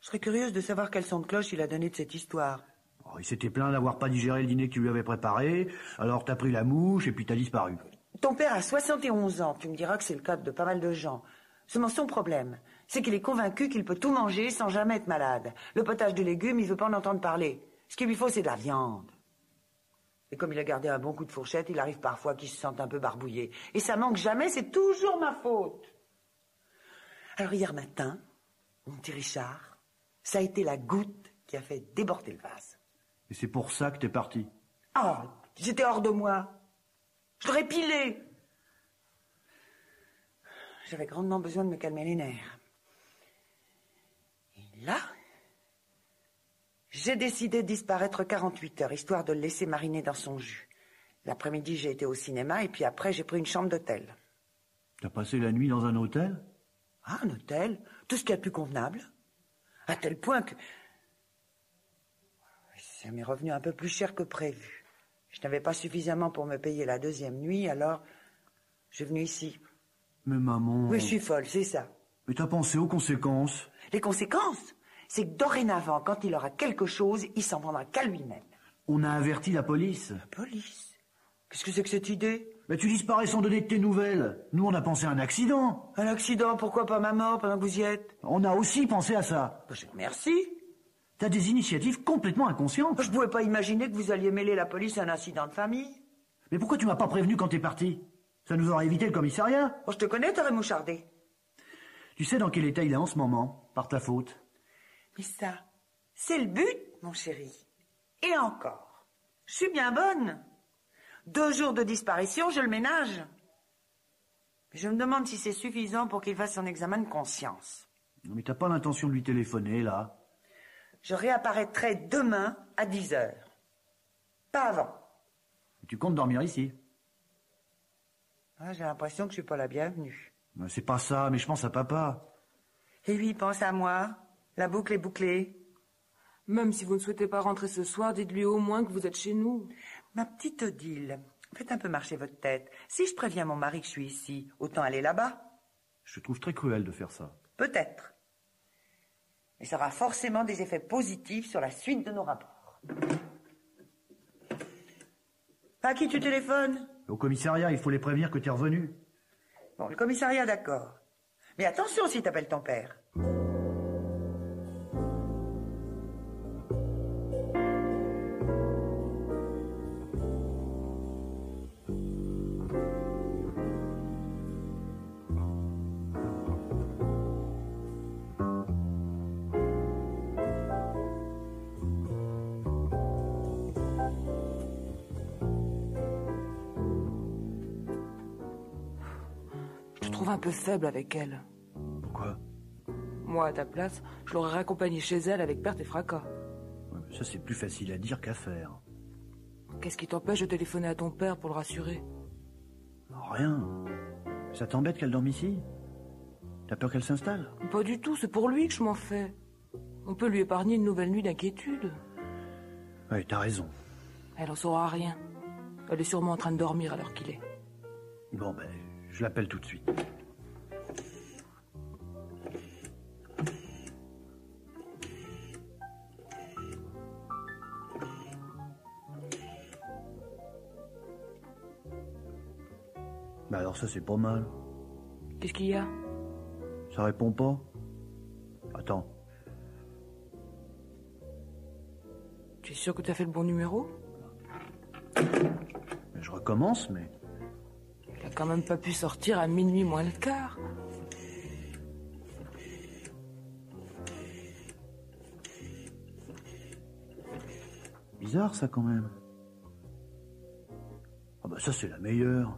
Je serais curieuse de savoir quel son de cloche il a donné de cette histoire. Oh, il s'était plaint d'avoir pas digéré le dîner que tu lui avais préparé, alors t'as pris la mouche et puis t'as disparu. Ton père a 71 ans, tu me diras que c'est le cas de pas mal de gens. Seulement son problème, c'est qu'il est convaincu qu'il peut tout manger sans jamais être malade. Le potage de légumes, il veut pas en entendre parler. Ce qu'il lui faut, c'est de la viande. Et comme il a gardé un bon coup de fourchette, il arrive parfois qu'il se sente un peu barbouillé. Et ça manque jamais, c'est toujours ma faute. Alors hier matin, mon petit Richard, ça a été la goutte qui a fait déborder le vase. Et c'est pour ça que t'es parti? Ah, j'étais hors de moi. Je l'aurais pilé. J'avais grandement besoin de me calmer les nerfs. Et là, j'ai décidé de disparaître 48 heures, histoire de le laisser mariner dans son jus. L'après-midi, j'ai été au cinéma et puis après, j'ai pris une chambre d'hôtel. T'as passé la nuit dans un hôtel? Ah, un hôtel? Tout ce qu'il y a de plus convenable. À tel point que... ça m'est revenu un peu plus cher que prévu. Je n'avais pas suffisamment pour me payer la deuxième nuit, alors je suis venue ici. Mais maman... Oui, je suis folle, c'est ça. Mais t'as pensé aux conséquences? Les conséquences, c'est que dorénavant, quand il aura quelque chose, il s'en prendra qu'à lui-même. On a averti la police. La police? Qu'est-ce que c'est que cette idée? Mais tu disparais sans donner de tes nouvelles. Nous, on a pensé à un accident. Un accident? Pourquoi pas ma mort pendant que vous y êtes? On a aussi pensé à ça. Merci. T'as des initiatives complètement inconscientes. Je pouvais pas imaginer que vous alliez mêler la police à un incident de famille. Mais pourquoi tu m'as pas prévenu quand t'es parti? Ça nous aurait évité le commissariat. Oh, je te connais, t'aurais mouchardé. Tu sais dans quel état il est en ce moment, par ta faute? Mais ça, c'est le but, mon chéri. Et encore, je suis bien bonne. 2 jours de disparition, je le ménage. Je me demande si c'est suffisant pour qu'il fasse son examen de conscience. Non, mais t'as pas l'intention de lui téléphoner, là? Je réapparaîtrai demain à 10h. Pas avant. Tu comptes dormir ici? Ah, j'ai l'impression que je suis pas la bienvenue. C'est pas ça, mais je pense à papa. Et lui, pense à moi. La boucle est bouclée. Même si vous ne souhaitez pas rentrer ce soir, dites-lui au moins que vous êtes chez nous. Ma petite Odile, faites un peu marcher votre tête. Si je préviens mon mari que je suis ici, autant aller là-bas. Je te trouve très cruel de faire ça. Peut-être. Mais ça aura forcément des effets positifs sur la suite de nos rapports. À qui tu téléphones? Au commissariat, il faut les prévenir que t'es revenu. Bon, le commissariat, d'accord. Mais attention s'il t'appelle ton père. Un peu faible avec elle. Pourquoi? Moi, à ta place, je l'aurais raccompagnée chez elle avec perte et fracas. Ouais, ça, c'est plus facile à dire qu'à faire. Qu'est-ce qui t'empêche de téléphoner à ton père pour le rassurer? Rien. Ça t'embête qu'elle dorme ici? T'as peur qu'elle s'installe? Pas du tout, c'est pour lui que je m'en fais. On peut lui épargner une nouvelle nuit d'inquiétude. Oui, t'as raison. Elle en saura rien. Elle est sûrement en train de dormir à l'heure qu'il est. Bon, ben, je l'appelle tout de suite. Bah alors ça c'est pas mal. Qu'est-ce qu'il y a? Ça répond pas? Attends. Tu es sûr que tu as fait le bon numéro? Je recommence, mais... Il a quand même pas pu sortir à minuit moins le quart. Bizarre ça quand même. Ah bah ça c'est la meilleure.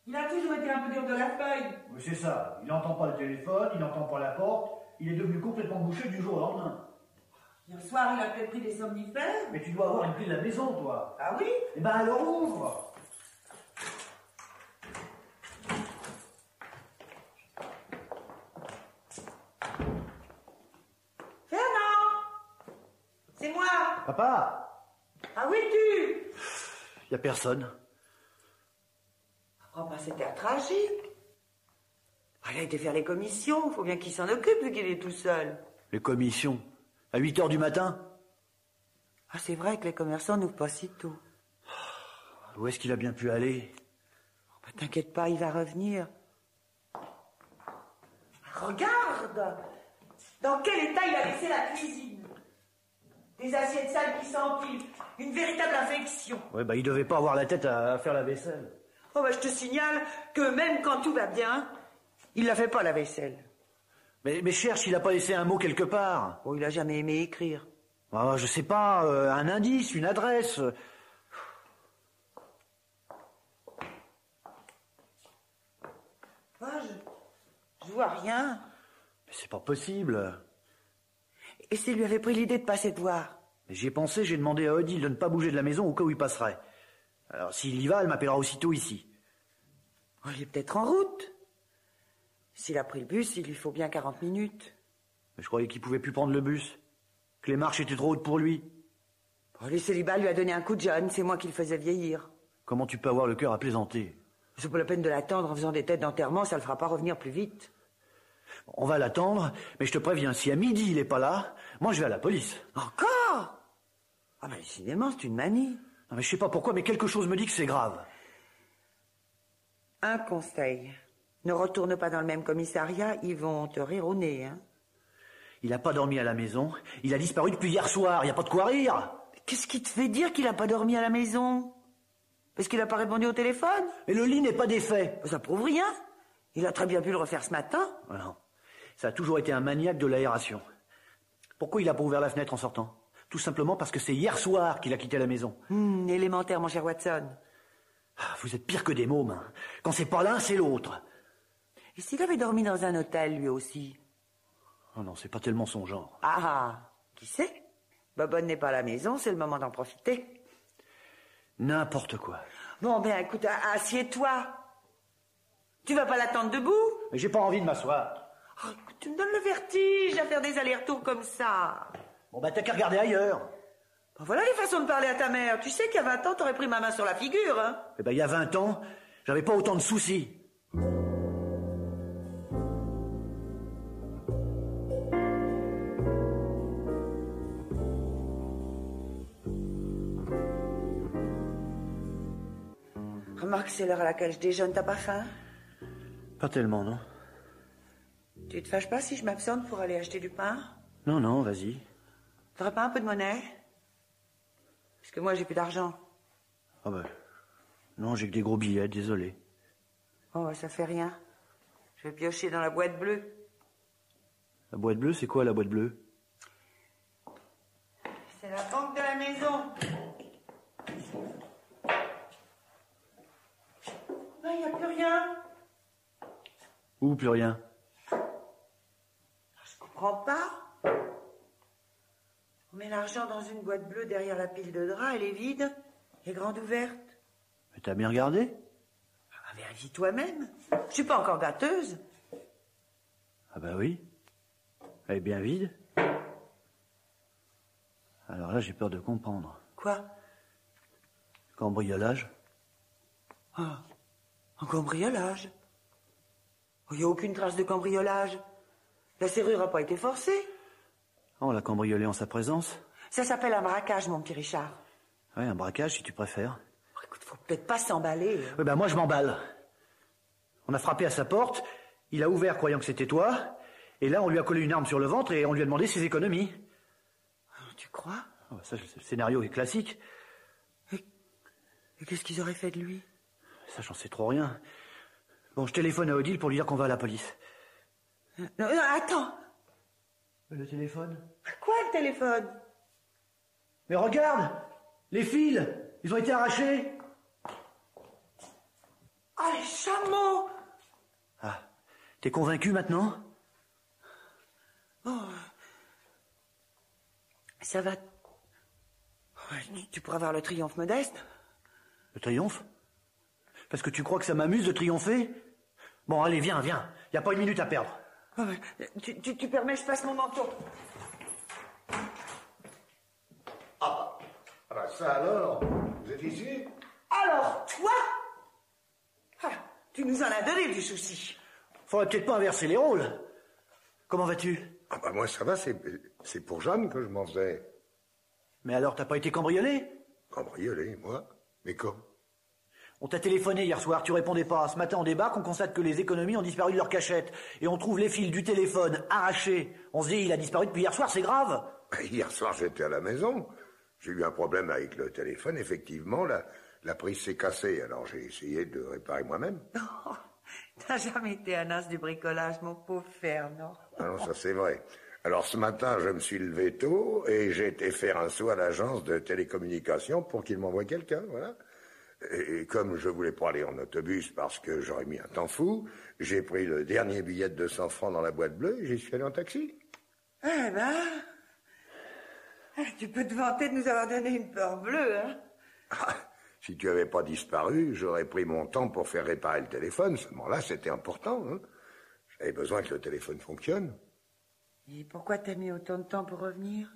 Il a toujours été un peu dur de la feuille. Oui, c'est ça. Il n'entend pas le téléphone, il n'entend pas la porte. Il est devenu complètement bouché du jour au lendemain. Hier soir, il a peut-être pris des somnifères. Mais tu dois avoir une clé de la maison, toi. Ah oui? Eh ben alors ouvre. Fernand! C'est moi! Papa! Ah oui, tu! Y a personne. Oh, bah, c'était tragique. Ah, il a été faire les commissions. Faut bien qu'il s'en occupe vu qu'il est tout seul. Les commissions? À 8h du matin? Ah, c'est vrai que les commerçants n'ouvrent pas si tôt. Où est-ce qu'il a bien pu aller? Oh, bah, t'inquiète pas, il va revenir. Regarde! Dans quel état il a laissé la cuisine? Des assiettes sales qui s'empilent. Une véritable infection. Ouais, bah il devait pas avoir la tête à faire la vaisselle. Oh, bah je te signale que même quand tout va bien, il la fait pas la vaisselle. Mais cherche, il a pas laissé un mot quelque part. Oh, il a jamais aimé écrire. Ah, je sais pas, un indice, une adresse. Ah, je vois rien. Mais c'est pas possible. Et s'il lui avait pris l'idée de passer te voir? Mais j'y ai pensé, j'ai demandé à Odile de ne pas bouger de la maison au cas où il passerait. Alors s'il y va, elle m'appellera aussitôt ici. Oh, il est peut-être en route. S'il a pris le bus, il lui faut bien 40 minutes. Mais je croyais qu'il pouvait plus prendre le bus. Que les marches étaient trop hautes pour lui. Oh, le célibat lui a donné un coup de jeune, c'est moi qui le faisais vieillir. Comment tu peux avoir le cœur à plaisanter? C'est pas la peine de l'attendre en faisant des têtes d'enterrement, ça le fera pas revenir plus vite. On va l'attendre, mais je te préviens, si à midi il est pas là, moi je vais à la police. Encore? Ah ben décidément, c'est une manie. Non mais je sais pas pourquoi, mais quelque chose me dit que c'est grave. Un conseil. Ne retourne pas dans le même commissariat, ils vont te rire au nez, hein. Il a pas dormi à la maison, il a disparu depuis hier soir, y a pas de quoi rire. Qu'est-ce qui te fait dire qu'il a pas dormi à la maison? Parce qu'il a pas répondu au téléphone? Et le lit n'est pas défait. Ça prouve rien. Il a très bien pu le refaire ce matin. Non, ça a toujours été un maniaque de l'aération. Pourquoi il a pas ouvert la fenêtre en sortant? Tout simplement parce que c'est hier soir qu'il a quitté la maison. Élémentaire, mon cher Watson. Vous êtes pire que des mômes. Hein. Quand c'est pas l'un, c'est l'autre. Et s'il avait dormi dans un hôtel, lui aussi? Oh non, c'est pas tellement son genre. Ah, qui sait? Bobonne n'est pas à la maison, c'est le moment d'en profiter. N'importe quoi. Bon, ben écoute, assieds-toi. Tu vas pas l'attendre debout? Mais j'ai pas envie de m'asseoir. Oh, tu me donnes le vertige à faire des allers-retours comme ça. Bon, bah t'as qu'à regarder ailleurs. Ben, voilà les façons de parler à ta mère. Tu sais qu'il y a 20 ans, t'aurais pris ma main sur la figure, hein? Eh ben, il y a 20 ans, j'avais pas autant de soucis. Remarque, c'est l'heure à laquelle je déjeune, t'as pas faim? Pas tellement, non? Tu te fâches pas si je m'absente pour aller acheter du pain? Non, non, vas-y. T'aurais pas un peu de monnaie? Parce que moi, j'ai plus d'argent. Ah ben, non, j'ai que des gros billets, désolé. Oh, ça fait rien. Je vais piocher dans la boîte bleue. La boîte bleue, c'est quoi la boîte bleue? C'est la banque de la maison. Il n'y a plus rien. Où, plus rien? Je comprends pas. On met l'argent dans une boîte bleue derrière la pile de draps, elle est vide et grande ouverte. Mais t'as bien regardé? Vérifie toi-même. Je suis pas encore gâteuse. Ah bah oui. Elle est bien vide. Alors là, j'ai peur de comprendre. Quoi? Cambriolage? Ah, un cambriolage? Il n'y a aucune trace de cambriolage. La serrure n'a pas été forcée. On l'a cambriolé en sa présence? Ça s'appelle un braquage, mon petit Richard. Ouais, un braquage, si tu préfères. Oh, écoute, faut peut-être pas s'emballer. Oui, ben moi, je m'emballe. On a frappé à sa porte, il a ouvert croyant que c'était toi, et là, on lui a collé une arme sur le ventre et on lui a demandé ses économies. Tu crois? Oh, ça, le scénario est classique. Et qu'est-ce qu'ils auraient fait de lui? Ça, j'en sais trop rien. Bon, je téléphone à Odile pour lui dire qu'on va à la police. Non, attends. Le téléphone? Quoi, le téléphone? Mais regarde! Les fils! Ils ont été arrachés! Ah, les chameaux! Ah, t'es convaincu maintenant? Oh. Ça va... Tu pourras voir le triomphe modeste? Le triomphe? Parce que tu crois que ça m'amuse de triompher? Bon, allez, viens. Y a pas une minute à perdre. Oh, tu permets, je passe mon manteau. Ah bah ça alors, vous êtes ici? Alors, toi? Ah, tu nous en as donné du souci. Faudrait peut-être pas inverser les rôles. Comment vas-tu? Ah bah moi ça va, c'est pour Jeanne que je m'en faisais. Mais alors, t'as pas été cambriolé? Cambriolé, moi? Mais comment? On t'a téléphoné hier soir, tu répondais pas. Ce matin, on débarque, on constate que les économies ont disparu de leur cachette. Et on trouve les fils du téléphone arrachés. On se dit, il a disparu depuis hier soir, c'est grave. Hier soir, j'étais à la maison. J'ai eu un problème avec le téléphone. Effectivement, la prise s'est cassée. Alors j'ai essayé de réparer moi-même. Oh, t'as jamais été un as du bricolage, mon pauvre Fernand. Ah non, ça c'est vrai. Alors ce matin, je me suis levé tôt et j'ai été faire un saut à l'agence de télécommunications pour qu'il m'envoie quelqu'un, voilà. Et comme je voulais pas aller en autobus parce que j'aurais mis un temps fou, j'ai pris le dernier billet de 200 francs dans la boîte bleue et j'y suis allé en taxi. Eh ben, tu peux te vanter de nous avoir donné une peur bleue, hein? Ah, si tu avais pas disparu, j'aurais pris mon temps pour faire réparer le téléphone. Seulement là, c'était important, hein. J'avais besoin que le téléphone fonctionne. Et pourquoi t'as mis autant de temps pour revenir?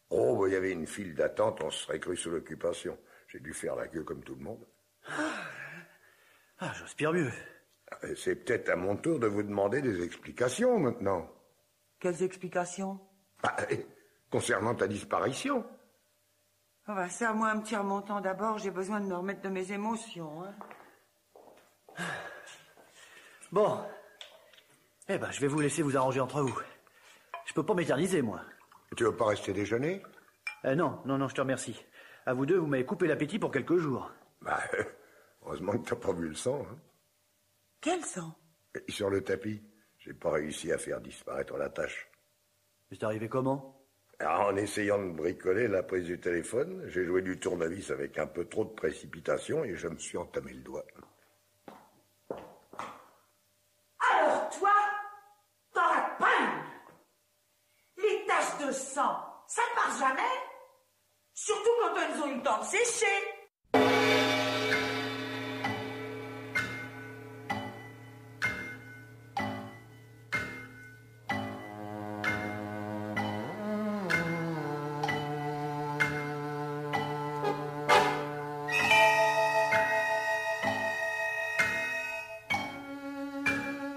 Oh, bah, il y avait une file d'attente, on se serait cru sous l'occupation. J'ai dû faire la queue comme tout le monde. Ah, j'aspire mieux. C'est peut-être à mon tour de vous demander des explications maintenant. Quelles explications? Concernant ta disparition. Oh bah, serre-moi un petit remontant d'abord, j'ai besoin de me remettre de mes émotions. Hein. Bon. Eh ben, je vais vous laisser vous arranger entre vous. Je peux pas m'éterniser, moi. Tu veux pas rester déjeuner? Non, je te remercie. À vous deux, vous m'avez coupé l'appétit pour quelques jours. Bah, heureusement que t'as pas vu le sang. Hein. Quel sang? Et sur le tapis, j'ai pas réussi à faire disparaître la tache. C'est arrivé comment? Alors, en essayant de bricoler la prise du téléphone, j'ai joué du tournevis avec un peu trop de précipitation et je me suis entamé le doigt. Alors toi, t'auras pas une. Les taches de sang, ça ne part jamais. Surtout quand elles ont eu le temps de sécher.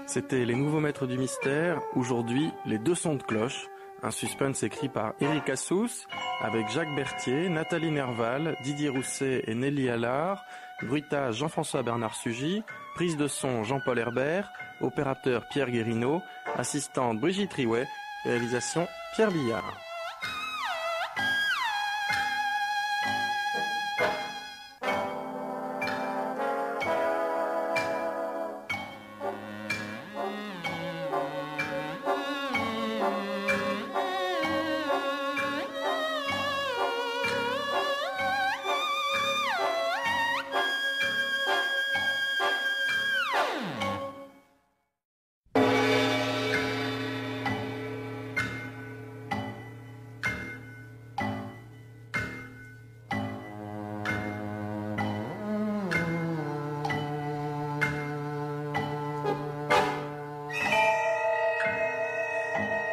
C'était Les Nouveaux Maîtres du Mystère, aujourd'hui Les Deux Sons de Cloche, un suspense écrit par Éric Assous, avec Jacques Berthier, Nathalie Nerval, Didier Rousset et Nelly Allard, bruitage Jean-François Bernard Sugy, prise de son Jean-Paul Herbert, opérateur Pierre Guérinaud, assistante Brigitte Riouet, réalisation Pierre Billard.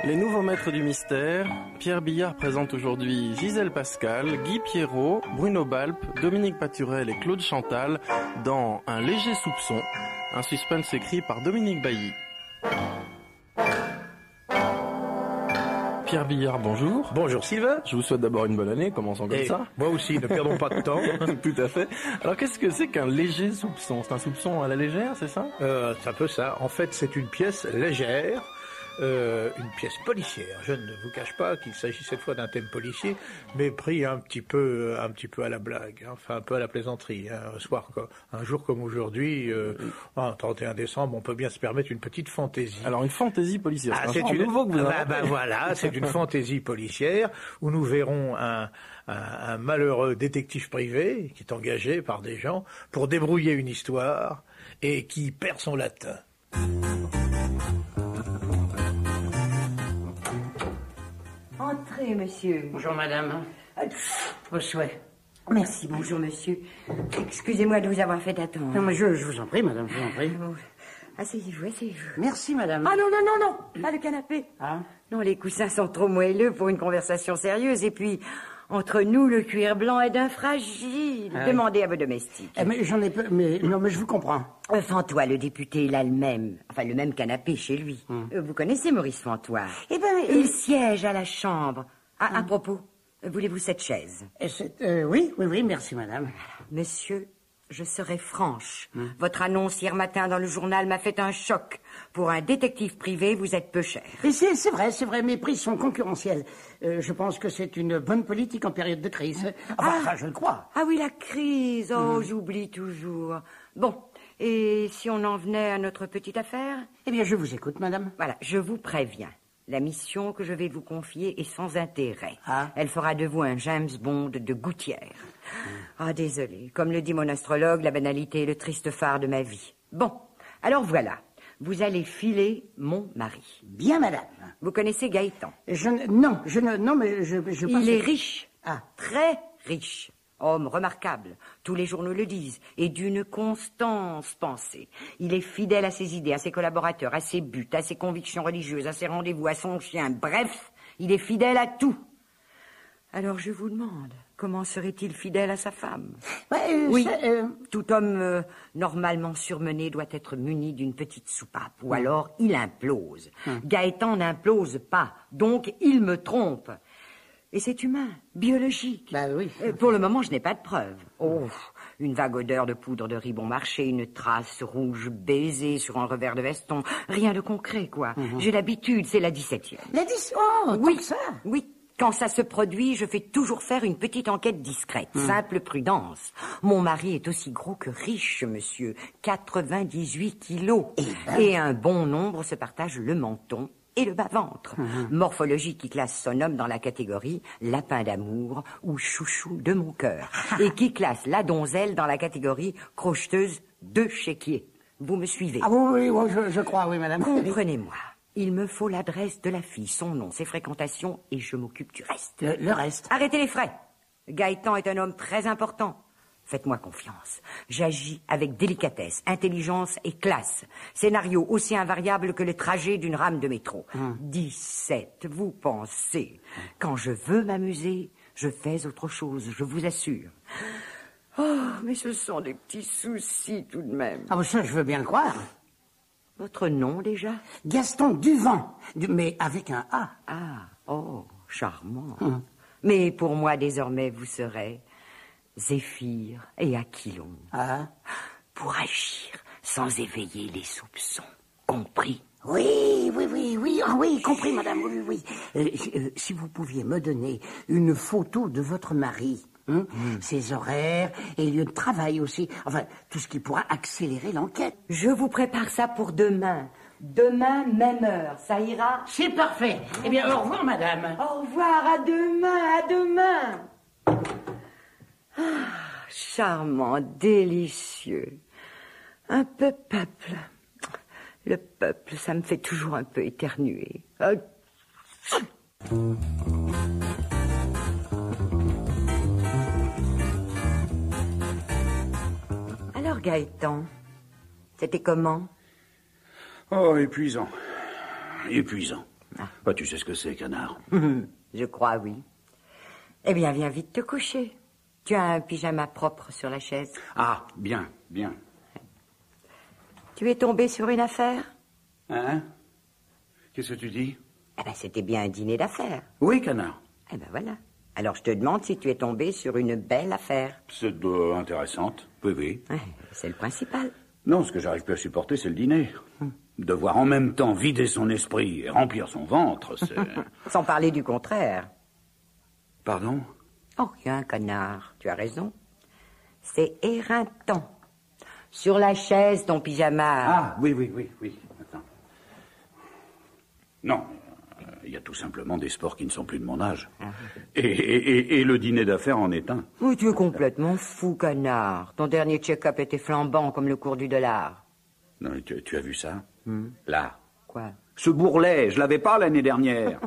Les Nouveaux Maîtres du Mystère, Pierre Billard présente aujourd'hui Gisèle Pascal, Guy Pierrot, Bruno Balp, Dominique Paturel et Claude Chantal dans Un léger soupçon, un suspense écrit par Dominique Bailly. Pierre Billard, bonjour. Bonjour Sylvain. Je vous souhaite d'abord une bonne année, commençons comme ça. Moi aussi, ne perdons pas de temps. Tout à fait. Alors qu'est-ce que c'est qu'un léger soupçon? C'est un soupçon à la légère, c'est ça? C'est un peu ça. En fait, c'est une pièce légère. Une pièce policière. Je ne vous cache pas qu'il s'agit cette fois d'un thème policier, mais pris un petit peu à la blague, hein, enfin un peu à la plaisanterie. Hein. Un jour comme aujourd'hui, 31 décembre, on peut bien se permettre une petite fantaisie. Alors une fantaisie policière. C'est nouveau que vous voilà, c'est une fantaisie policière où nous verrons un malheureux détective privé qui est engagé par des gens pour débrouiller une histoire et qui perd son latin. Entrez, monsieur. Bonjour, madame. Vos souhaits. Merci, bonjour, monsieur. Excusez-moi de vous avoir fait attendre. Non, mais je vous en prie, madame, je vous en prie. Asseyez-vous, asseyez-vous. Merci, madame. Ah non, pas le canapé. Ah. Non, les coussins sont trop moelleux pour une conversation sérieuse, et puis, entre nous, le cuir blanc est d'un fragile. Demandez à vos domestiques. Mais j'en ai peu, mais je vous comprends. Fantois, le député, il a le même canapé chez lui. Vous connaissez Maurice Fantois? Eh ben, il siège à la chambre. À propos, voulez-vous cette chaise? Oui, merci, madame. Monsieur, je serai franche. Votre annonce hier matin dans le journal m'a fait un choc. Pour un détective privé, vous êtes peu cher. Et c'est vrai, mes prix sont concurrentiels. Je pense que c'est une bonne politique en période de crise. Enfin, je le crois. Ah oui, la crise. Oh, j'oublie toujours. Bon, et si on en venait à notre petite affaire? Eh bien, je vous écoute, madame. Voilà, je vous préviens. La mission que je vais vous confier est sans intérêt. Elle fera de vous un James Bond de gouttière. Désolé. Comme le dit mon astrologue, la banalité est le triste phare de ma vie. Bon, alors voilà. Vous allez filer mon mari. Bien, madame. Vous connaissez Gaëtan? Non, mais je Il est riche. Très riche. Homme remarquable, tous les journaux le disent, et d'une constance pensée. Il est fidèle à ses idées, à ses collaborateurs, à ses buts, à ses convictions religieuses, à ses rendez-vous, à son chien. Bref, il est fidèle à tout. Alors je vous demande, comment serait-il fidèle à sa femme? Oui, tout homme normalement surmené doit être muni d'une petite soupape, ou alors il implose. Gaëtan n'implose pas, donc il me trompe. Et c'est humain, biologique. Oui. Pour le moment, je n'ai pas de preuves. Oh, une vague odeur de poudre de riz bon marché, une trace rouge baisée sur un revers de veston. Rien de concret, quoi. J'ai l'habitude, c'est la 17e. La 17e? Oh, oui, tant que ça. Oui. Quand ça se produit, je fais toujours faire une petite enquête discrète, simple prudence. Mon mari est aussi gros que riche, monsieur. 98 kilos. Et un bon nombre se partagent le menton et le bas-ventre. Morphologie qui classe son homme dans la catégorie lapin d'amour ou chouchou de mon cœur. Et qui classe la donzelle dans la catégorie crocheteuse de chéquier. Vous me suivez? Ah oui, je crois, oui, madame. Comprenez-moi. Il me faut l'adresse de la fille, son nom, ses fréquentations, et je m'occupe du reste. Le reste? Arrêtez les frais. Gaëtan est un homme très important. Faites-moi confiance. J'agis avec délicatesse, intelligence et classe. Scénario aussi invariable que le trajet d'une rame de métro. 17, vous pensez. Quand je veux m'amuser, je fais autre chose, je vous assure. Oh, mais ce sont des petits soucis tout de même. Ah, ça, je veux bien le croire. Votre nom, déjà? Gaston Duvant, mais avec un A. Ah, oh, charmant. Mais pour moi, désormais, vous serez Zéphyr et Aquilon. Pour agir sans éveiller les soupçons. Compris? Oui, compris, madame, oui. Si vous pouviez me donner une photo de votre mari, ses horaires et lieu de travail aussi, enfin, tout ce qui pourra accélérer l'enquête. Je vous prépare ça pour demain. Demain, même heure, ça ira? C'est parfait. Eh bien, au revoir, madame. Au revoir, à demain, à demain. Charmant, délicieux. Un peu peuple. Le peuple, ça me fait toujours un peu éternuer. Alors, Gaëtan, c'était comment? Oh, épuisant. Bah, tu sais ce que c'est, canard. Je crois, oui. Eh bien, viens vite te coucher. Tu as un pyjama propre sur la chaise. Ah, bien. Tu es tombé sur une affaire? Hein? Qu'est-ce que tu dis? Eh ben, c'était bien un dîner d'affaires. Oui, canard. Eh ben, voilà. Alors, je te demande si tu es tombé sur une belle affaire. C'est intéressante. Oui. C'est le principal. Non, ce que j'arrive plus à supporter, c'est le dîner. Devoir en même temps vider son esprit et remplir son ventre, c'est... Sans parler du contraire. Pardon? Oh, rien, connard. Tu as raison. C'est éreintant. Sur la chaise, ton pyjama. Ah, oui. Attends. Non, il y a tout simplement des sports qui ne sont plus de mon âge. Et le dîner d'affaires en est un. Oui, tu es complètement fou, connard. Ton dernier check-up était flambant comme le cours du dollar. Non, tu as vu ça? Là. Quoi? Ce bourrelet, je l'avais pas l'année dernière.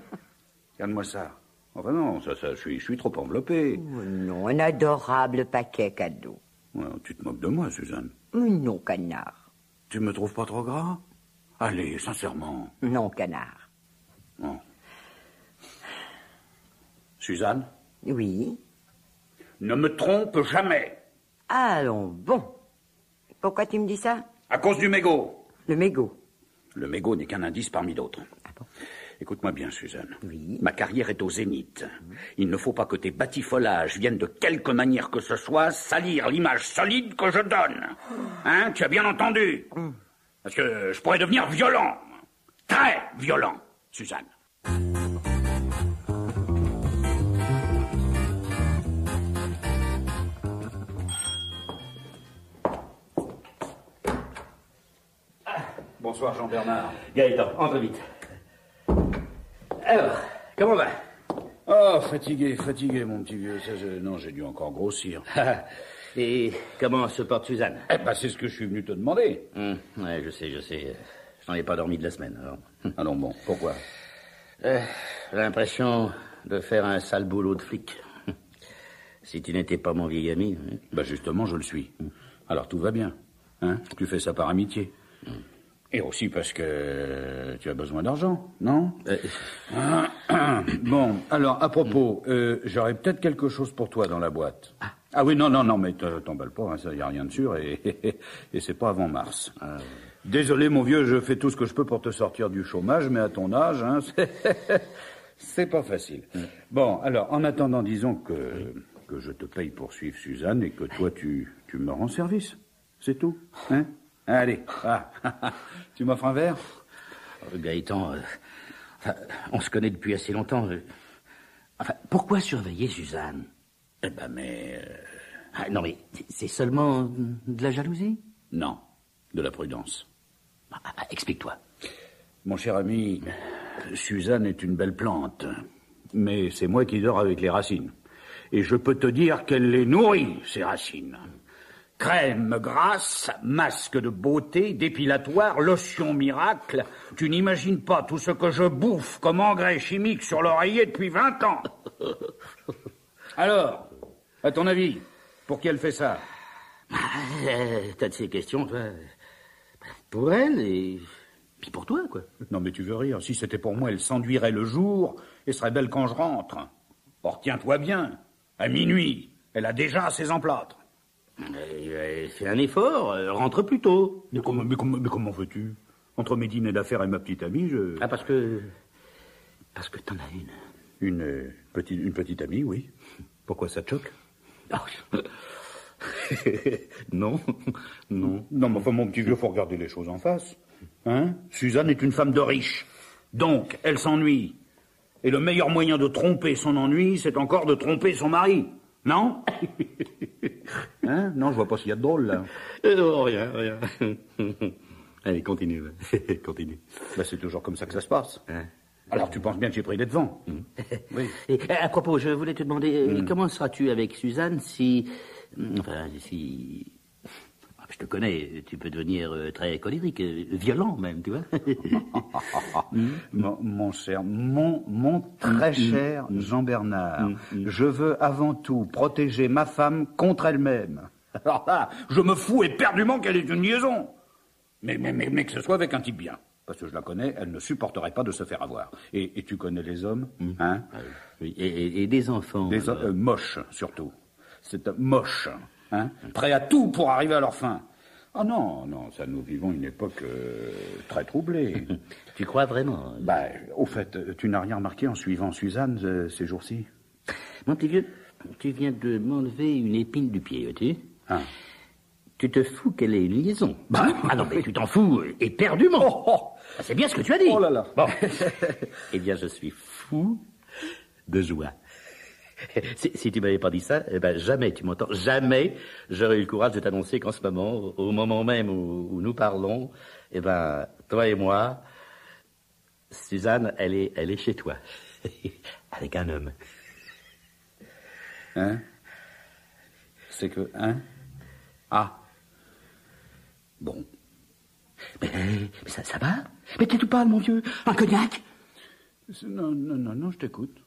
Regarde-moi ça. Enfin non, ça, je suis trop enveloppé. Oh non, un adorable paquet cadeau. Ouais, tu te moques de moi, Suzanne. Non, canard. Tu me trouves pas trop gras? Allez, sincèrement. Non, canard. Non. Suzanne? Oui? Ne me trompe jamais. Allons, bon. Pourquoi tu me dis ça? À cause du mégot. Le mégot? Le mégot n'est qu'un indice parmi d'autres. Ah bon? Écoute-moi bien, Suzanne. Oui. Ma carrière est au zénith. Il ne faut pas que tes batifolages viennent de quelque manière que ce soit salir l'image solide que je donne. Hein? Tu as bien entendu? Parce que je pourrais devenir violent. Très violent, Suzanne. Bonsoir, Jean-Bernard. Gaëtan, entre vite. Alors, comment va? Oh, fatigué, mon petit vieux. Non, j'ai dû encore grossir. Et comment se porte Suzanne? C'est ce que je suis venu te demander. Ouais, je sais. Je n'en ai pas dormi de la semaine, alors. Alors bon, pourquoi? J'ai l'impression de faire un sale boulot de flic. Si tu n'étais pas mon vieil ami... Hein. Bah justement, je le suis. Alors tout va bien. Hein? Tu fais ça par amitié. Et aussi parce que tu as besoin d'argent, non? Bon, alors, à propos, j'aurais peut-être quelque chose pour toi dans la boîte. Ah oui, non, mais t'emballes pas, hein, ça, y a rien de sûr, et c'est pas avant mars. Désolé, mon vieux, je fais tout ce que je peux pour te sortir du chômage, mais à ton âge, hein, c'est pas facile. Bon, alors, en attendant, disons que je te paye pour suivre Suzanne et que toi, tu me rends service. C'est tout, hein? Allez, tu m'offres un verre? Gaëtan, on se connaît depuis assez longtemps. Enfin, pourquoi surveiller Suzanne? Eh ben, mais... non, mais c'est seulement de la jalousie? Non, de la prudence. Explique-toi. Mon cher ami, Suzanne est une belle plante, mais c'est moi qui dors avec les racines. Et je peux te dire qu'elle les nourrit, ces racines. Crème grasse, masque de beauté, dépilatoire, lotion miracle. Tu n'imagines pas tout ce que je bouffe comme engrais chimique sur l'oreiller depuis 20 ans. Alors, à ton avis, pour qui elle fait ça? T'as de ces questions, toi. Pour elle et puis pour toi, quoi. Non, mais tu veux rire. Si c'était pour moi, elle s'enduirait le jour et serait belle quand je rentre. Or, tiens-toi bien. À minuit, elle a déjà ses emplâtres. Fais un effort, rentre plus tôt. Mais comment veux-tu? Entre mes dîners d'affaires et ma petite amie, je... Ah, parce que t'en as une. Une petite amie, oui. Pourquoi ça te choque? Non, mais enfin, mon petit vieux, faut regarder les choses en face. Hein? Suzanne est une femme de riche. Donc, elle s'ennuie. Et le meilleur moyen de tromper son ennui, c'est encore de tromper son mari. Non? Hein? Non, je vois pas ce qu'il y a de drôle, là. Non, rien. Allez, continue. Continue. Ben, c'est toujours comme ça que ça se passe. Alors, tu penses bien que j'ai pris des devants? Oui. Et, à propos, je voulais te demander, comment seras-tu avec Suzanne si... Je te connais, tu peux devenir très colérique, violent même, tu vois. Mon très cher Jean-Bernard, je veux avant tout protéger ma femme contre elle-même. Alors là, je me fous éperdument qu'elle ait une liaison. Mais que ce soit avec un type bien. Parce que je la connais, elle ne supporterait pas de se faire avoir. Et tu connais les hommes, hein? Oui, et des enfants. Des moches, surtout. C'est moche, hein? Prêts à tout pour arriver à leur fin. Ah non, ça, nous vivons une époque très troublée. Tu crois vraiment? Au fait, tu n'as rien remarqué en suivant Suzanne ces jours-ci? Mon petit vieux, tu viens de m'enlever une épine du pied, vois-tu? Tu te fous qu'elle ait une liaison? Ah non, mais tu t'en fous éperdument. C'est bien ce que tu as dit. Oh là là. Bon. Eh bien, je suis fou de joie. Si tu m'avais pas dit ça, jamais, tu m'entends, jamais j'aurais eu le courage de t'annoncer qu'en ce moment, au moment même où nous parlons, toi et moi, Suzanne, elle est chez toi. Avec un homme. Hein? C'est que, hein? Ah. Bon. Mais ça va? Mais t'es tout pâle, mon vieux. Un cognac? Non, je t'écoute.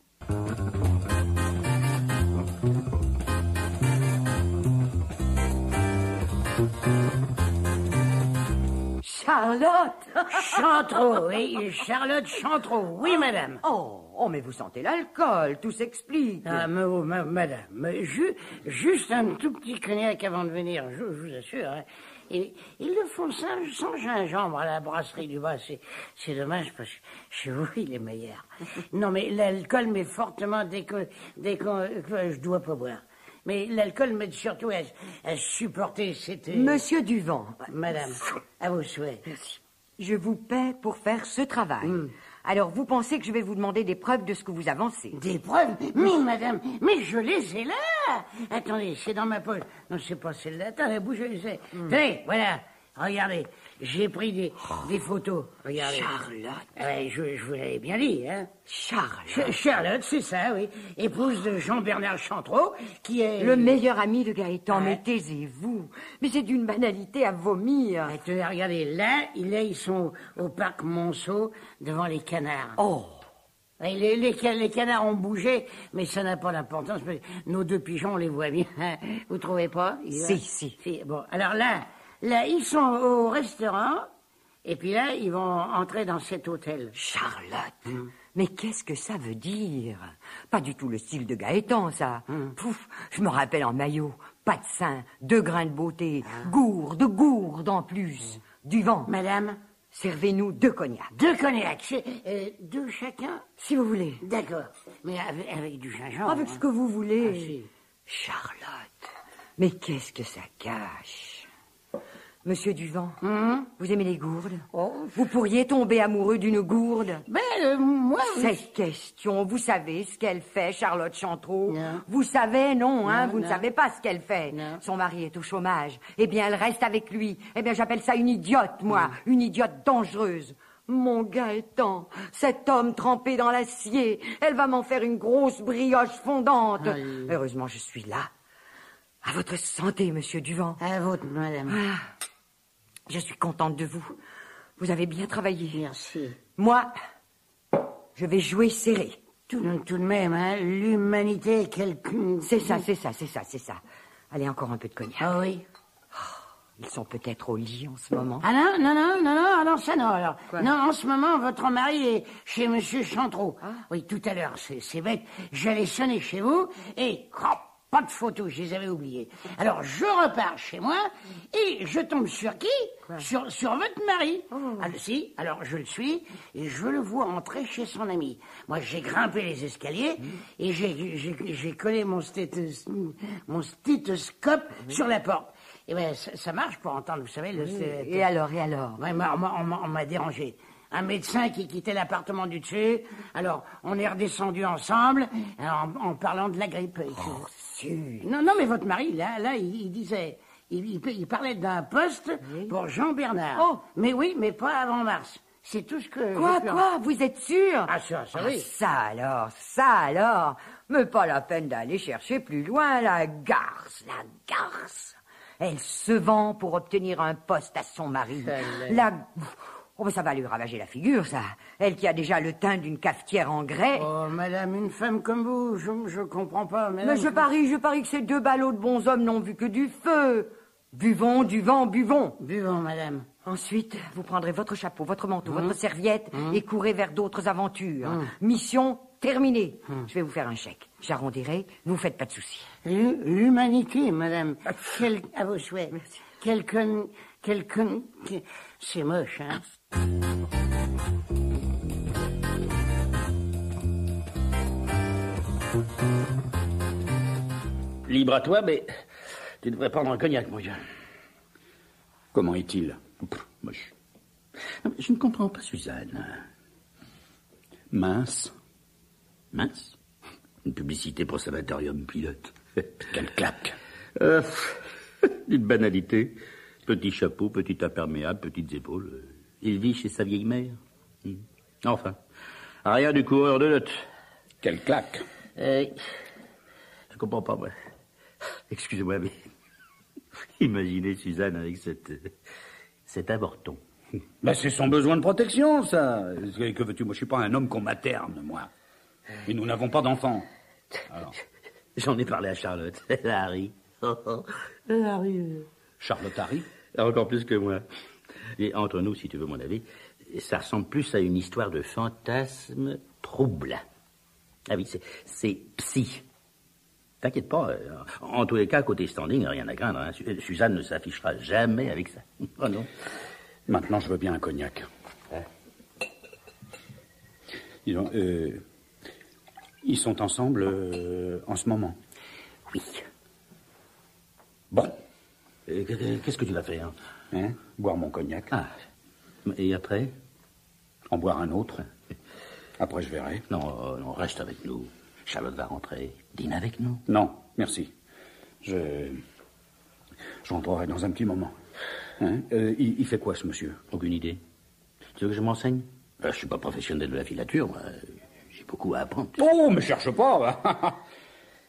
Charlotte Chantreau, oui, Charlotte Chantreau, oui, madame. Oh, mais vous sentez l'alcool, tout s'explique. Ah, madame, juste un tout petit cognac avant de venir, je vous assure. Hein. Ils le font sans gingembre à la brasserie du bas. C'est dommage parce que chez vous, il est meilleur. Non, mais l'alcool m'est fortement je dois pas boire. Mais l'alcool m'aide surtout à supporter cette... Monsieur Duvant. Madame, à vos souhaits. Merci. Je vous paie pour faire ce travail. Alors, vous pensez que je vais vous demander des preuves de ce que vous avancez? Des preuves? Mais madame, mais je les ai là. Attendez, c'est dans ma poche. Non, c'est pas celle-là. Attendez, bougez. Tenez, voilà. Regardez, j'ai pris des photos. Regardez. Charlotte. Je vous l'avais bien dit, hein. Charlotte, c'est ça, oui. Épouse de Jean-Bernard Chantreau, qui est... Le meilleur ami de Gaëtan, mais taisez-vous. Mais c'est d'une banalité à vomir. Tenez, regardez, là, ils sont au parc Monceau, devant les canards. Oh. Oui, les canards ont bougé, mais ça n'a pas d'importance. Nos 2 pigeons, on les voit bien. Vous trouvez pas? Si. Bon, alors là, ils sont au restaurant, et puis là, ils vont entrer dans cet hôtel. Charlotte, mais qu'est-ce que ça veut dire? Pas du tout le style de Gaëtan, ça. Pouf, je me rappelle en maillot, pas de sein, 2 grains de beauté, gourde en plus, du vent. Madame, servez-nous 2 cognacs. 2 cognacs, 2 chacun? Si vous voulez. D'accord, mais avec du gingembre. Avec ce que vous voulez. Ah, si. Charlotte, mais qu'est-ce que ça cache? Monsieur Duvant, vous aimez les gourdes? Vous pourriez tomber amoureux d'une gourde? Moi... Cette question, vous savez ce qu'elle fait, Charlotte Chantreau? Non. Vous savez, non, hein? Vous ne savez pas ce qu'elle fait. Non. Son mari est au chômage. Eh bien, elle reste avec lui. Eh bien, j'appelle ça une idiote, moi. Une idiote dangereuse. Mon Gaëtan, cet homme trempé dans l'acier, elle va m'en faire une grosse brioche fondante. Aïe. Heureusement, je suis là. À votre santé, monsieur Duvant. À votre, madame. Je suis contente de vous. Vous avez bien travaillé. Merci. Moi, je vais jouer serré. Tout de même, hein, l'humanité, C'est ça. Allez, encore un peu de cognac. Ah oui. Ils sont peut-être au lit en ce moment. Ah non, alors ça non, alors. Quoi? Non, en ce moment, votre mari est chez monsieur Chantreau. Oui, tout à l'heure, c'est bête. J'allais sonner chez vous, et pas de photos, je les avais oubliées. Alors, je repars chez moi, et je tombe sur qui? Sur votre mari. Alors, je le suis, et je le vois entrer chez son ami. Moi, j'ai grimpé les escaliers, et j'ai collé mon stéthoscope sur la porte. Et ben, ça marche pour entendre, vous savez, Et alors? Ouais, on m'a dérangé. Un médecin qui quittait l'appartement du dessus. Alors, on est redescendu ensemble, en parlant de la grippe. Non, mais votre mari, là, il disait... Il parlait d'un poste pour Jean Bernard. Mais oui, mais pas avant mars. C'est tout ce que... Quoi? Vous êtes sûr? Ah, ça, oui. Ça alors. Mais pas la peine d'aller chercher plus loin, la garce. Elle se vend pour obtenir un poste à son mari. Oh, mais ça va lui ravager la figure, ça. Elle qui a déjà le teint d'une cafetière en grès. Oh, madame, une femme comme vous, je comprends pas, madame. Mais je parie que ces 2 ballots de bons hommes n'ont vu que du feu. Buvons, du vent, buvons. Buvons, madame. Ensuite, vous prendrez votre chapeau, votre manteau, votre serviette et courez vers d'autres aventures. Mission terminée. Je vais vous faire un chèque. J'arrondirai, ne vous faites pas de soucis. L'humanité, madame. À vos souhaits. Merci. C'est moche, hein. Libre à toi, mais tu devrais prendre un cognac, mon gars. Comment est-il? Moche. Je ne comprends pas, Suzanne. Mince. Une publicité pour Sanatorium Pilote. Quelle claque. Une banalité. Petit chapeau, petit imperméable, petites épaules. Il vit chez sa vieille mère. Enfin, rien du coureur de lot. Quelle claque. Je comprends pas, moi. Excusez-moi, mais... Imaginez Suzanne avec cet avorton. Ben, c'est son besoin de protection, ça. Que veux-tu? Moi, je suis pas un homme qu'on materne, moi. Et nous n'avons pas d'enfants. Alors. J'en ai parlé à Charlotte. Elle a ri. Elle a ri. Charlotte a ri? Encore plus que moi. Et entre nous, si tu veux mon avis, ça ressemble plus à une histoire de fantasme troublant. Ah oui, c'est psy. T'inquiète pas, en tous les cas, côté standing, rien à craindre. Hein. Suzanne ne s'affichera jamais avec ça. Oh non. Maintenant, je veux bien un cognac. Dis donc, ils sont ensemble en ce moment? Oui. Bon. Qu'est-ce que tu vas faire? Boire mon cognac. Ah. Et après? En boire un autre. Après, je verrai. Non, reste avec nous. Charlotte va rentrer. Dîne avec nous. Non, merci. J'entrerai dans un petit moment. Il fait quoi, ce monsieur? Aucune idée. Tu veux que je m'enseigne? Je suis pas professionnel de la filature, moi. J'ai beaucoup à apprendre. Oh, mais cherche pas.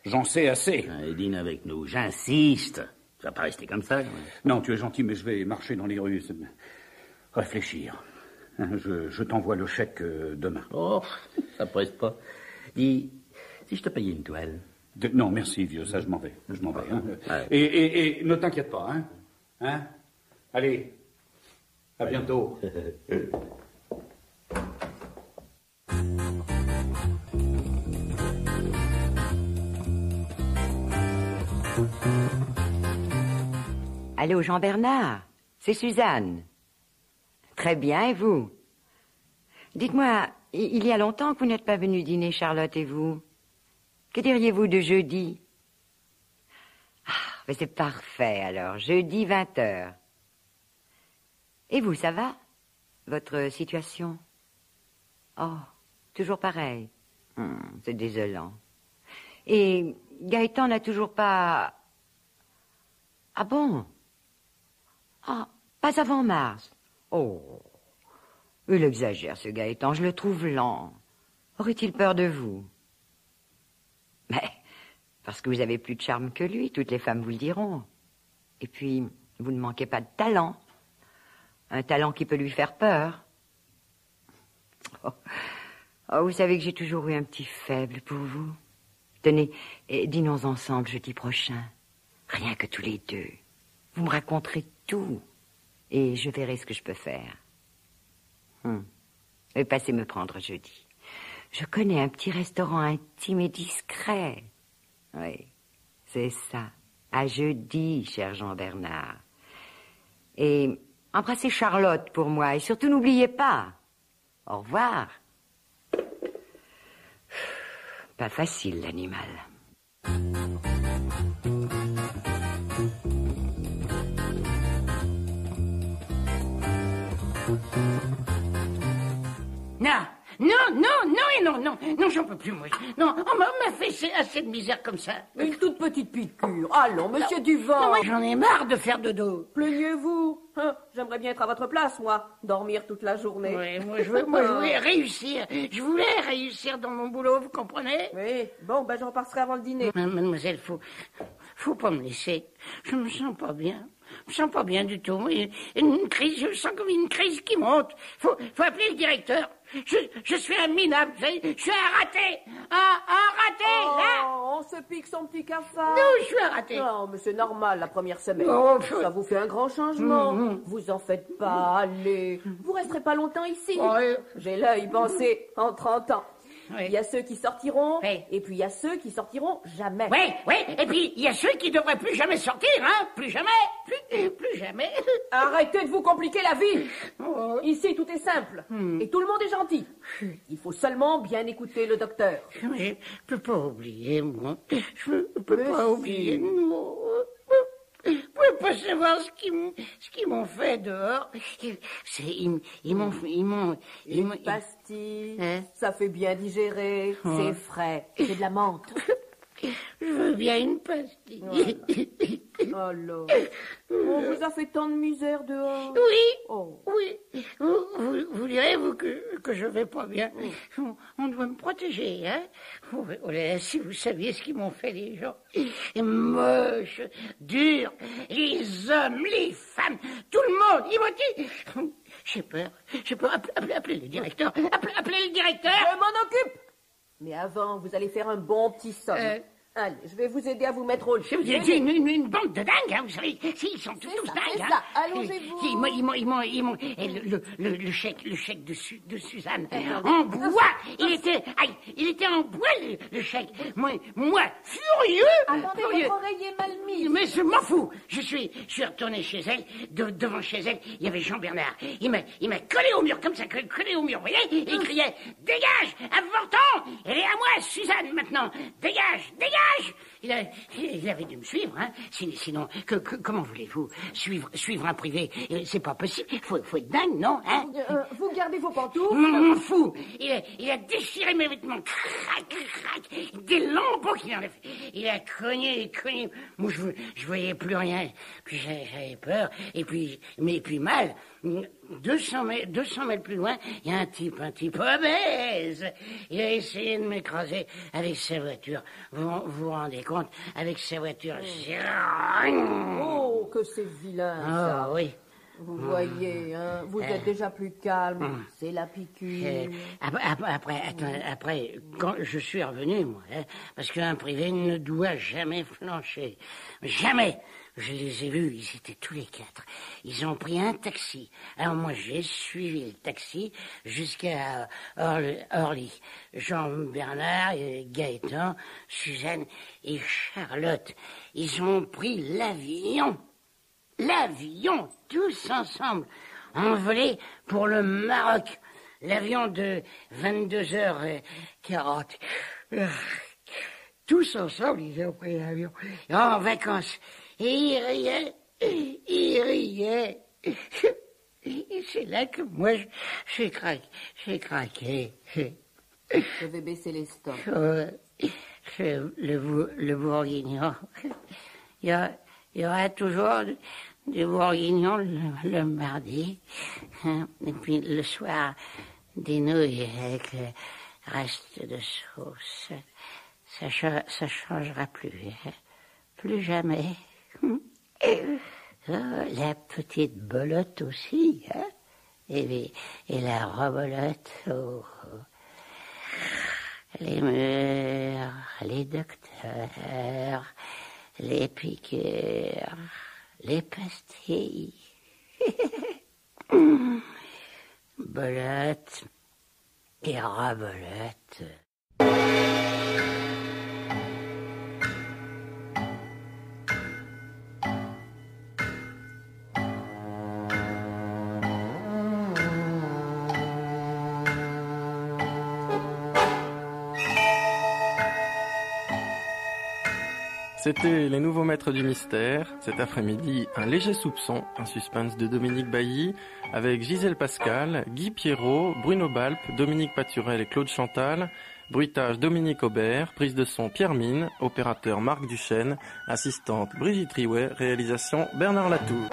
J'en sais assez. Dîne avec nous, j'insiste. Tu vas pas rester comme ça. Non, tu es gentil, mais je vais marcher dans les rues. Réfléchir. Je t'envoie le chèque demain. Oh, ça presse pas. Dis, si je te payais une toile. Non, merci, vieux, ça, je m'en vais. Hein. Ouais. Et ne t'inquiète pas, hein. Hein? Allez, à bientôt. Allô, Jean-Bernard, c'est Suzanne. Très bien, et vous? Dites-moi, il y a longtemps que vous n'êtes pas venu dîner, Charlotte et vous. Que diriez-vous de jeudi? Ah, mais c'est parfait, alors. Jeudi, 20h. Et vous, ça va? Votre situation? Oh, toujours pareil. C'est désolant. Et Gaëtan n'a toujours pas... Ah bon? Ah, pas avant mars. Oh, il exagère, ce Gaëtan, je le trouve lent. Aurait-il peur de vous? Mais, parce que vous avez plus de charme que lui, toutes les femmes vous le diront. Et puis, vous ne manquez pas de talent. Un talent qui peut lui faire peur. Oh, vous savez que j'ai toujours eu un petit faible pour vous. Tenez, dînons ensemble jeudi prochain. Rien que tous les deux. Vous me raconterez tout. Et je verrai ce que je peux faire. Et passez me prendre jeudi. Je connais un petit restaurant intime et discret. Oui, c'est ça. À jeudi, cher Jean-Bernard. Et embrassez Charlotte pour moi. Et surtout, n'oubliez pas. Au revoir. Pas facile, l'animal. Non, j'en peux plus, moi. Non, on m'a fait assez de misère comme ça. Une toute petite piqûre. Allons, monsieur Duvant. Non, moi, j'en ai marre de faire dodo. Plaignez-vous. J'aimerais bien être à votre place, moi. Dormir toute la journée. Oui, moi, je voulais réussir. Je voulais réussir dans mon boulot, vous comprenez? Oui, bon, ben, j'en passerai avant le dîner. Mademoiselle, faut pas me laisser. Je me sens pas bien. Je me sens pas bien du tout. Une crise, je sens comme une crise qui monte. Faut appeler le directeur. Je suis un minable, je suis un raté. Un raté, là. On se pique son petit cafard. Non, je suis un raté. Non, mais c'est normal, la première semaine. Oh, ça vous fait un grand changement. Vous en faites pas, allez. Vous resterez pas longtemps ici. J'ai l'œil pensé en 30 ans. Oui. Il y a ceux qui sortiront, et puis il y a ceux qui sortiront jamais. Oui, et puis il y a ceux qui devraient plus jamais sortir, hein. Plus jamais. Arrêtez de vous compliquer la vie. Ici, tout est simple. Et tout le monde est gentil. Il faut seulement bien écouter le docteur. Mais je peux pas oublier, moi. Je peux pas oublier. Vous pouvez pas savoir ce qu'ils m'ont fait dehors. Ils m'ont... Une pastille, ça fait bien digérer, c'est frais, c'est de la menthe. Je veux bien une pastille. Alors, on vous a fait tant de misère dehors. Oui. Vous direz, vous, que je vais pas bien. On doit me protéger, hein. Oh là là, si vous saviez ce qu'ils m'ont fait, les gens. Moches, durs, les hommes, les femmes, tout le monde, ils m'ont dit... J'ai peur. Appelez le directeur. Appelez le directeur. Je m'en occupe. Mais avant, vous allez faire un bon petit somme. Allez, je vais vous aider à vous mettre au lit. Vous êtes une bande de dingues, hein, vous savez. Ils sont tous dingues. C'est ça, allongez-vous. Ils m'ont le chèque de Suzanne en bois. Il était en bois, le chèque. Moi, furieux. Attendez, votre oreille est mal mise. Mais je m'en fous. Je suis retourné chez elle. Devant chez elle, il y avait Jean-Bernard. Il m'a collé au mur, comme ça, collé au mur, vous voyez. Et il criait, dégage, avorton. Elle est à moi, Suzanne, maintenant. Dégage. Il avait dû me suivre, hein. Sinon, comment voulez-vous suivre un privé? C'est pas possible. Faut être dingue, non, hein? Vous gardez vos pantoufles? M'en fous. Il a déchiré mes vêtements. Crac. Des lambeaux qu'il en a fait. Il a cogné. Moi, je voyais plus rien. Puis j'avais peur. Et puis mal. 200 mètres plus loin, il y a un type obèse. Il a essayé de m'écraser avec sa voiture. Vous vous rendez compte? Avec sa voiture. Oh, que c'est vilain, ça. Oui. Vous voyez, hein, vous êtes déjà plus calme. C'est la piqûre. Après, quand je suis revenu, moi, parce qu'un privé ne doit jamais flancher. Jamais. Je les ai vus, ils étaient tous les quatre. Ils ont pris un taxi. Alors moi, j'ai suivi le taxi jusqu'à Orly. Jean-Bernard, Gaëtan, Suzanne et Charlotte. Ils ont pris l'avion. L'avion, tous ensemble, envolé pour le Maroc. L'avion de 22h40. Tous ensemble, ils ont pris l'avion. En vacances. Et ils riaient. Et c'est là que moi, j'ai craqué. Je vais baisser les stocks. Le bourguignon. Il y aura toujours du bourguignon le mardi. Et puis le soir, des nouilles avec le reste de sauce. Ça changera plus. Plus jamais. La petite belote aussi, hein? Et la rebolote, les murs, les docteurs, les piqûres, les pastilles. Belote et rebolote. C'était Les Nouveaux Maîtres du Mystère. Cet après-midi, un léger soupçon, un suspense de Dominique Bailly, avec Gisèle Pascal, Guy Pierrot, Bruno Balp, Dominique Paturel et Claude Chantal, bruitage Dominique Aubert, prise de son Pierre Mine, opérateur Marc Duchesne, assistante Brigitte Riouet, réalisation Bernard Latour.